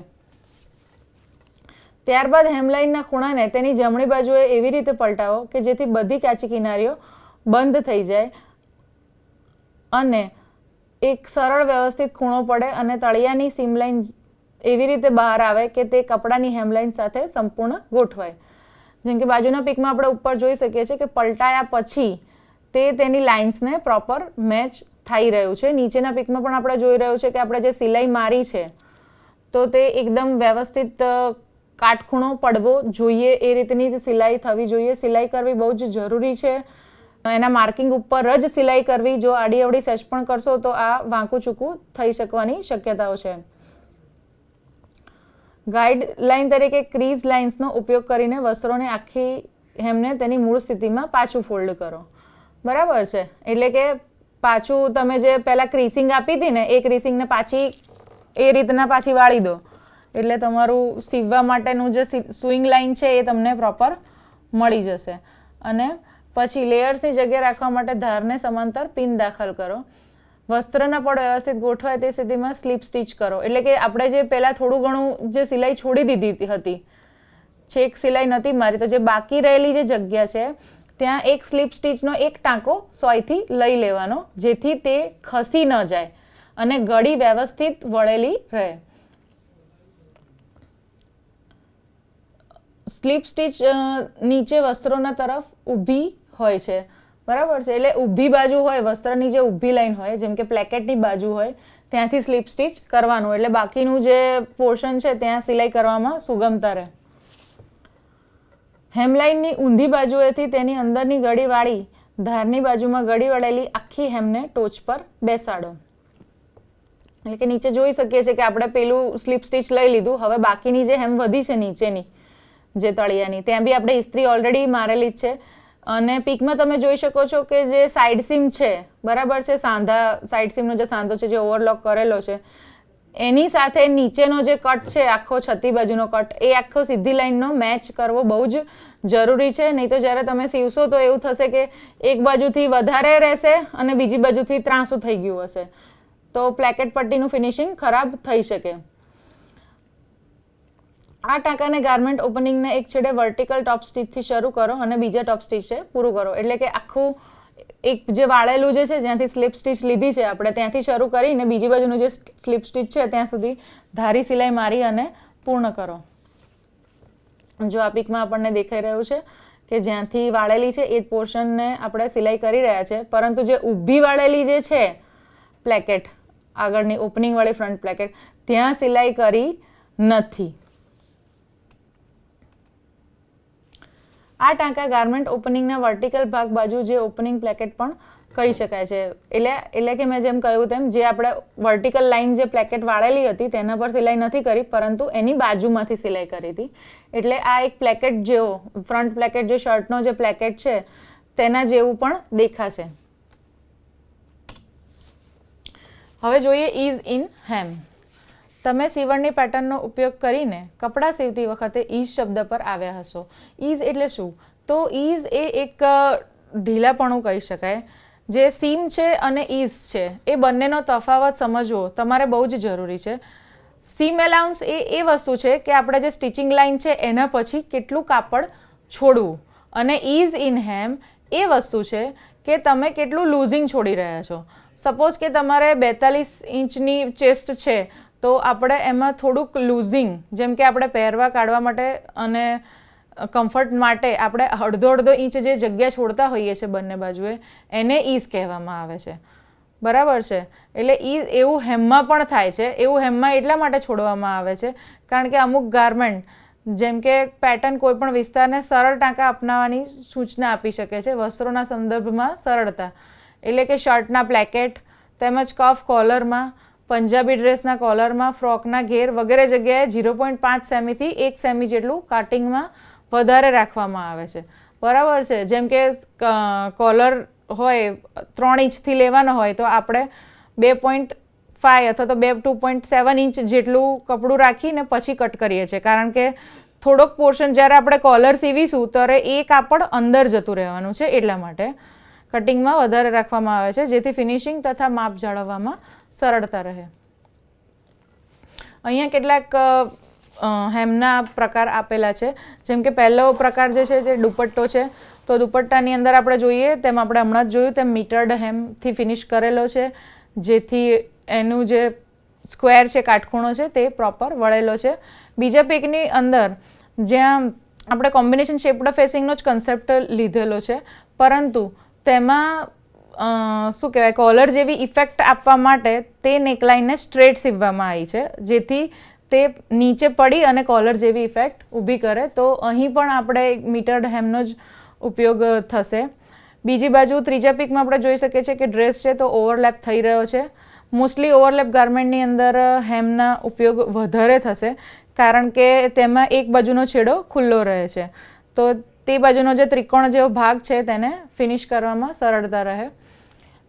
ત્યારબાદ હેમલાઇનના ખૂણાને તેની જમણી બાજુએ એવી રીતે પલટાવો કે જેથી બધી કાચી કિનારીઓ બંધ થઈ જાય અને એક સરળ વ્યવસ્થિત ખૂણો પડે અને તળિયાની સીમલાઇન એવી રીતે બહાર આવે કે તે કપડાની હેમલાઇન સાથે સંપૂર્ણ ગોઠવાય. જેમ કે બાજુના પિકમાં આપણે ઉપર જોઈ શકીએ છીએ કે પલટાયા પછી તે તેની લાઇન્સને પ્રોપર મેચ થઈ રહ્યું છે. નીચેના પિકમાં પણ આપણે જોઈ રહ્યું છે કે આપણે જે સિલાઈ મારી છે તો તે એકદમ વ્યવસ્થિત કાટખૂણો પડવો જોઈએ, એ રીતની જ સિલાઈ થવી જોઈએ. સિલાઈ કરવી બહુ જ જરૂરી છે. એના માર્કિંગ ઉપર જ સિલાઈ કરવી. જો આડી અવડી સેચ પણ કરશો તો આ વાંકું ચૂકું થઈ શકવાની શક્યતાઓ છે. ગાઈડલાઇન તરીકે ક્રીઝ લાઇન્સનો ઉપયોગ કરીને વસ્ત્રોને આખી હેમને તેની મૂળ સ્થિતિમાં પાછું ફોલ્ડ કરો, બરાબર છે. એટલે કે પાછું તમે જે પહેલાં ક્રીસિંગ આપી હતી ને એ ક્રીસિંગને પાછી એ રીતના પાછી વાળી દો, એટલે તમારું સીવવા માટેનું જે સ્વિંગ લાઇન છે એ તમને પ્રોપર મળી જશે. અને પછી લેયર્સની જગ્યા રાખવા માટે ધારને સમાંતર પિન દાખલ કરો. વસ્ત્રના પડ વ્યવસ્થિત ગોઠવાય તે સ્થિતિમાં સ્લીપ સ્ટિચ કરો. એટલે કે આપણે જે પહેલાં થોડું ઘણું જે સિલાઈ છોડી દીધી હતી, છેક સિલાઈ નથી મારી, તો જે બાકી રહેલી જે જગ્યા છે ત્યાં એક સ્લીપ સ્ટિચનો એક ટાંકો સોયથી લઈ લેવાનો, જેથી તે ખસી ન જાય અને ગળી વ્યવસ્થિત વળેલી રહે. સ્લીપ સ્ટિચ નીચે વસ્ત્રોના તરફ ઊભી હોય છે બરાબર છે. એટલે ઊભી બાજુ હોય, વસ્ત્રની જે ઊભી લાઈન હોય, જેમ કે પ્લેકેટની બાજુ હોય, ત્યાંથી સ્લીપ સ્ટિચ કરવાનું, એટલે બાકીનું જે પોર્શન છે ત્યાં સિલાઈ કરવામાં સુગમતા રહે. હેમલાઇનની ઊંધી બાજુએથી તેની અંદરની ગળીવાળી ધારની બાજુમાં ગળી વળેલી આખી હેમને ટોચ પર બેસાડો. એટલે કે નીચે જોઈ શકીએ છીએ કે આપણે પેલું સ્લીપ સ્ટિચ લઈ લીધું, હવે બાકીની જે હેમ વધી છે નીચેની જે તળિયાની, ત્યાં બી આપણે ઇસ્ત્રી ઓલરેડી મારેલી જ છે. અને પીકમાં તમે જોઈ શકો છો કે જે સાઈડ સીમ છે, બરાબર છે, સાંધા સાઈડ સીમનો જે સાંધો છે જે ઓવરલોક કરેલો છે, એની સાથે નીચેનો જે કટ છે આખો છતી બાજુનો કટ, એ આખો સીધી લાઈનનો મેચ કરવો બહુ જ જરૂરી છે. નહીં તો જ્યારે તમે સીવશો તો એવું થશે કે એક બાજુથી વધારે રહેશે અને બીજી બાજુથી ત્રાંસું થઈ ગયું હશે, તો પ્લેકેટ પટ્ટીનું ફિનિશિંગ ખરાબ થઈ શકે. આ ટાંકાને ગાર્મેન્ટ ઓપનિંગને એક છેડે વર્ટિકલ ટોપ સ્ટિચથી શરૂ કરો અને બીજા ટોપ સ્ટિચે પૂરું કરો. એટલે કે આખું એક જે વાળેલું જે છે, જ્યાંથી સ્લીપ સ્ટિચ લીધી છે આપણે, ત્યાંથી શરૂ કરીને બીજી બાજુનું જે સ્લીપ સ્ટિચ છે ત્યાં સુધી ધારી સિલાઈ મારી અને પૂર્ણ કરો. જો આ પીકમાં આપણને દેખાઈ રહ્યું છે કે જ્યાંથી વાળેલી છે એ પોર્શનને આપણે સિલાઈ કરી રહ્યા છે, પરંતુ જે ઊભી વાળેલી જે છે પ્લેકેટ, આગળની ઓપનિંગવાળી ફ્રન્ટ પ્લેકેટ, ત્યાં સિલાઈ કરી નથી. આ ટાંકા ગાર્મેન્ટ ઓપનિંગના વર્ટિકલ ભાગ બાજુ જે ઓપનિંગ પ્લેકેટ પણ કહી શકાય છે. એટલે કે મેં જેમ કહ્યું તેમ, જે આપણે વર્ટિકલ લાઇન જે પ્લેકેટ વાળેલી હતી તેના પર સિલાઈ નથી કરી, પરંતુ એની બાજુમાંથી સિલાઈ કરી હતી. એટલે આ એક પ્લેકેટ જેવો, ફ્રન્ટ પ્લેકેટ જે શર્ટનો જે પ્લેકેટ છે તેના જેવું પણ દેખાશે. હવે જોઈએ ઈઝ ઇન હેમ. તમે સીવણની પેટર્નનો ઉપયોગ કરીને કપડાં સીવતી વખતે ઈઝ શબ્દ પર આવ્યા હશો. ઈઝ એટલે શું? તો ઈઝ એ એક ઢીલાપણું કહી શકાય. જે સીમ છે અને ઈઝ છે એ બંનેનો તફાવત સમજવો તમારે બહુ જ જરૂરી છે. સીમ એલાઉન્સ એ વસ્તુ છે કે આપણે જે સ્ટિચિંગ લાઇન છે એના પછી કેટલું કાપડ છોડવું, અને ઈઝ ઇન હેમ એ વસ્તુ છે કે તમે કેટલું લૂઝિંગ છોડી રહ્યા છો. સપોઝ કે તમારે 42 ઇંચની ચેસ્ટ છે તો આપણે એમાં થોડુંક લૂઝિંગ, જેમ કે આપણે પહેરવા કાઢવા માટે અને કમ્ફર્ટ માટે આપણે અડધો ઇંચ જે જગ્યા છોડતા હોઈએ છીએ બંને બાજુએ, એને ઈઝ કહેવામાં આવે છે. બરાબર છે? એટલે ઈઝ એવું હેમમાં પણ થાય છે. એવું હેમમાં એટલા માટે છોડવામાં આવે છે કારણ કે અમુક ગાર્મેન્ટ, જેમ કે પેટર્ન કોઈ પણ વિસ્તારને સરળ ટાંકા અપનાવવાની સૂચના આપી શકે છે વસ્ત્રોના સંદર્ભમાં સરળતા. એટલે કે શર્ટના પ્લેકેટ તેમજ કફ કોલરમાં, પંજાબી ડ્રેસના કોલરમાં, ફ્રોકના ઘેર વગેરે જગ્યાએ 0.5 સેમીથી 1 સેમી જેટલું કાટિંગમાં વધારે રાખવામાં આવે છે. બરાબર છે? જેમ કે કોલર હોય 3 ઇંચથી લેવાનો હોય તો આપણે 2.5 અથવા તો 2.7 ઇંચ જેટલું કપડું રાખીને પછી કટ કરીએ છીએ, કારણ કે થોડોક પોર્શન જ્યારે આપણે કોલર સીવીશું ત્યારે એ કાપડ અંદર જતું રહેવાનું છે, એટલા માટે કટિંગમાં વધારે રાખવામાં આવે છે, જેથી ફિનિશિંગ તથા માપ જાળવવામાં સરળતા રહે. અહીંયા કેટલાક હેમના પ્રકાર આપેલા છે. જેમ કે પહેલો પ્રકાર જે છે તે દુપટ્ટો છે. તો દુપટ્ટાની અંદર આપણે જોઈએ તેમ, આપણે હમણાં જ જોયું તેમ, મીટર્ડ હેમથી ફિનિશ કરેલો છે, જેથી એનું જે સ્ક્વેર છે, કાટખૂણો છે, તે પ્રોપર વળેલો છે. બીજા પીકની અંદર જ્યાં આપણે કોમ્બિનેશન શેપ્ડ ફેસિંગનો જ કન્સેપ્ટ લીધેલો છે, પરંતુ તેમાં શું કહેવાય, કોલર જેવી ઇફેક્ટ આપવા માટે તે નેકલાઇનને સ્ટ્રેટ સીવવામાં આવી છે, જેથી તે નીચે પડી અને કોલર જેવી ઇફેક્ટ ઊભી કરે. તો અહીં પણ આપણે મીટર્ડ હેમનો જ ઉપયોગ થશે. બીજી બાજુ ત્રીજા પીકમાં આપણે જોઈ શકીએ છીએ કે ડ્રેસ છે તો ઓવરલેપ થઈ રહ્યો છે. મોસ્ટલી ઓવરલેપ ગાર્મેન્ટની અંદર હેમના ઉપયોગ વધારે થશે, કારણ કે તેમાં એક બાજુનો છેડો ખુલ્લો રહે છે, તો તે બાજુનો જે ત્રિકોણ જેવો ભાગ છે તેને ફિનિશ કરવામાં સરળતા રહે.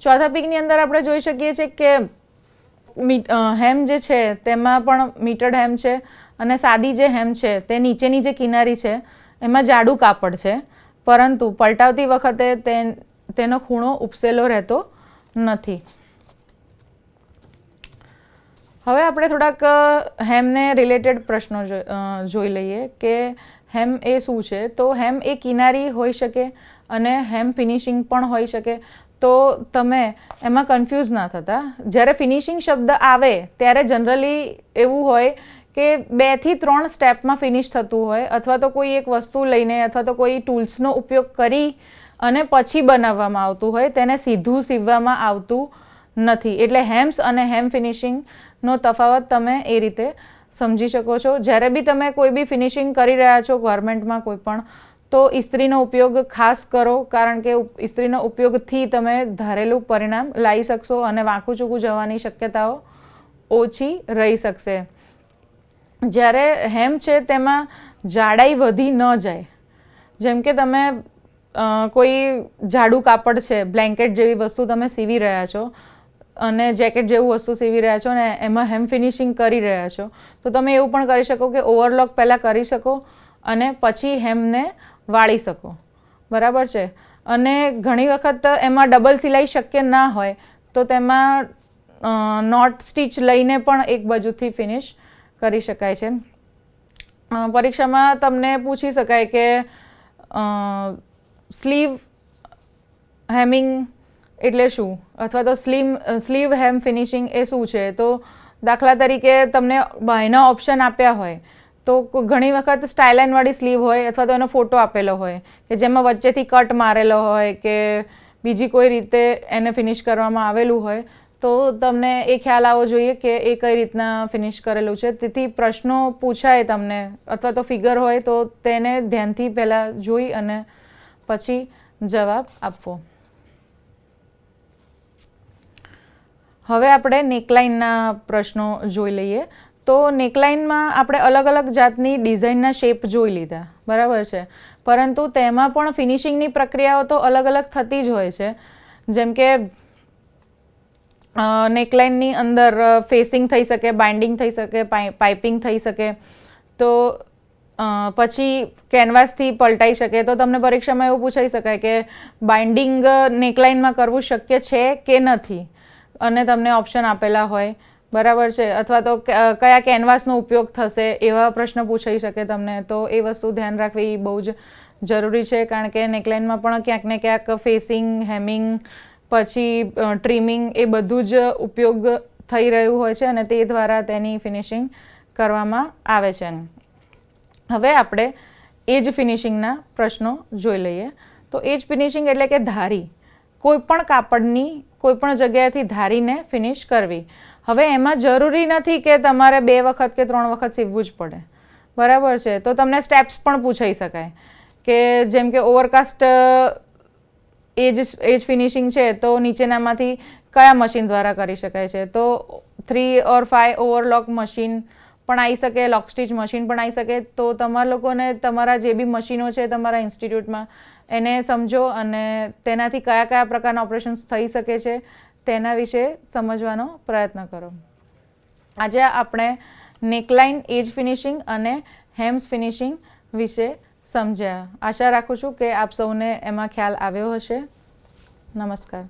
ચોથા પીકની અંદર આપણે જોઈ શકીએ છીએ કે હેમ જે છે તેમાં પણ મીટર્ડ હેમ છે, અને સાદી જે હેમ છે તે નીચેની જે કિનારી છે એમાં જાડું કાપડ છે, પરંતુ પલટાવતી વખતે તેનો ખૂણો ઉપસેલો રહેતો નથી. હવે આપણે થોડાક હેમને રિલેટેડ પ્રશ્નો જોઈ લઈએ કે હેમ એ શું છે. તો હેમ એ કિનારી હોઈ શકે અને હેમ ફિનિશિંગ પણ હોઈ શકે. તો તમે એમાં કન્ફ્યુઝ ના થતા. જ્યારે ફિનિશિંગ શબ્દ આવે ત્યારે જનરલી એવું હોય કે 2 થી 3 સ્ટેપમાં ફિનિશ થતું હોય, અથવા તો કોઈ એક વસ્તુ લઈને અથવા તો કોઈ ટૂલ્સનો ઉપયોગ કરી અને પછી બનાવવામાં આવતું હોય તેને સીધું સીવવામાં આવતું નથી. એટલે હેમ્સ અને હેમ ફિનિશિંગનો તફાવત તમે એ રીતે સમજી શકો છો. જ્યારે બી તમે કોઈ બી ફિનિશિંગ કરી રહ્યા છો ગારમેન્ટમાં કોઈ પણ, તો ઇસ્ત્રીનો ઉપયોગ ખાસ કરો, કારણ કે ઇસ્ત્રીનો ઉપયોગથી તમે ધારેલું પરિણામ લાવી શકશો અને વાંકું ચૂકું જવાની શક્યતાઓ ઓછી રહી શકશે. જ્યારે હેમ છે તેમાં જાડાઈ વધી ન જાય. જેમ કે તમે કોઈ જાડું કાપડ છે, બ્લેન્કેટ જેવી વસ્તુ તમે સીવી રહ્યા છો અને જેકેટ જેવું વસ્તુ સીવી રહ્યા છો ને એમાં હેમ ફિનિશિંગ કરી રહ્યા છો, તો તમે એવું પણ કરી શકો કે ઓવરલોક પહેલાં કરી શકો અને પછી હેમને વાળી શકો. બરાબર છે. અને ઘણી વખત એમાં ડબલ સિલાઈ શક્ય ના હોય તો તેમાં નોટ સ્ટીચ લઈને પણ એક બાજુથી ફિનિશ કરી શકાય છે. પરીક્ષામાં તમને પૂછી શકાય કે સ્લીવ હેમિંગ એટલે શું, અથવા તો સ્લીવ હેમ ફિનિશિંગ એ શું છે. તો દાખલા તરીકે તમને બાયના ઓપ્શન આપ્યા હોય તો ઘણી વખત સ્ટાઇલાઇનવાળી સ્લીવ હોય અથવા તો એનો ફોટો આપેલો હોય કે જેમાં વચ્ચેથી કટ મારેલો હોય કે બીજી કોઈ રીતે એને ફિનિશ કરવામાં આવેલું હોય, તો તમને એ ખ્યાલ આવવો જોઈએ કે એ કઈ રીતના ફિનિશ કરેલું છે. તેથી પ્રશ્નો પૂછાય તમને અથવા તો ફિગર હોય તો તેને ધ્યાનથી પહેલાં જોઈ અને પછી જવાબ આપવો. હવે આપણે નેકલાઇનના પ્રશ્નો જોઈ લઈએ. તો નેકલાઇનમાં આપણે અલગ અલગ જાતની ડિઝાઇનના શેપ જોઈ લીધા, બરાબર છે. પરંતુ તેમાં પણ ફિનિશિંગની પ્રક્રિયાઓ તો અલગ અલગ થતી જ હોય છે. જેમ કે નેકલાઇનની અંદર ફેસિંગ થઈ શકે, બાઇન્ડિંગ થઈ શકે, પાઇપિંગ થઈ શકે, તો પછી કેનવાસથી પલટાઈ શકે. તો તમને પરીક્ષામાં એવું પૂછાઈ શકાય કે બાઇન્ડિંગ નેકલાઇનમાં કરવું શક્ય છે કે નથી, અને તમને ઓપ્શન આપેલા હોય, બરાબર છે. અથવા તો કયા કેનવાસનો ઉપયોગ થશે એવા પ્રશ્ન પૂછાઈ શકે તમને. તો એ વસ્તુ ધ્યાન રાખવી બહુ જ જરૂરી છે, કારણ કે નેકલાઇનમાં પણ ક્યાંક ને ક્યાંક ફેસિંગ, હેમિંગ, પછી ટ્રીમિંગ એ બધું જ ઉપયોગ થઈ રહ્યું હોય છે અને તે દ્વારા તેની ફિનિશિંગ કરવામાં આવે છે. હવે આપણે એજ ફિનિશિંગના પ્રશ્નો જોઈ લઈએ. તો એજ ફિનિશિંગ એટલે કે ધારી, કોઈ પણ કાપડની કોઈ પણ જગ્યાએથી ધારીને ફિનિશ કરવી. હવે એમાં જરૂરી નથી કે તમારે 2 વખત કે 3 વખત સીવવું જ પડે, બરાબર છે. તો તમને સ્ટેપ્સ પણ પૂછાઈ શકાય કે જેમ કે ઓવરકાસ્ટ એજ ફિનિશિંગ છે તો નીચેનામાંથી કયા મશીન દ્વારા કરી શકાય છે. તો 3 or 5 ઓવરલોક મશીન પણ આવી શકે, લોક સ્ટીચ મશીન પણ આવી શકે. તો તમારા લોકોને તમારા જે બી મશીનો છે તમારા ઇન્સ્ટિટ્યૂટમાં એને સમજો અને તેનાથી કયા કયા પ્રકારના ઓપરેશન્સ થઈ શકે છે તેના વિશે સમજવાનો પ્રયત્ન કરો. આજે આપણે નેકલાઇન, એજ ફિનિશિંગ અને હેમ્સ ફિનિશિંગ વિશે સમજ્યા. આશા રાખું છું કે આપ સૌને એમાં ખ્યાલ આવ્યો હશે. નમસ્કાર.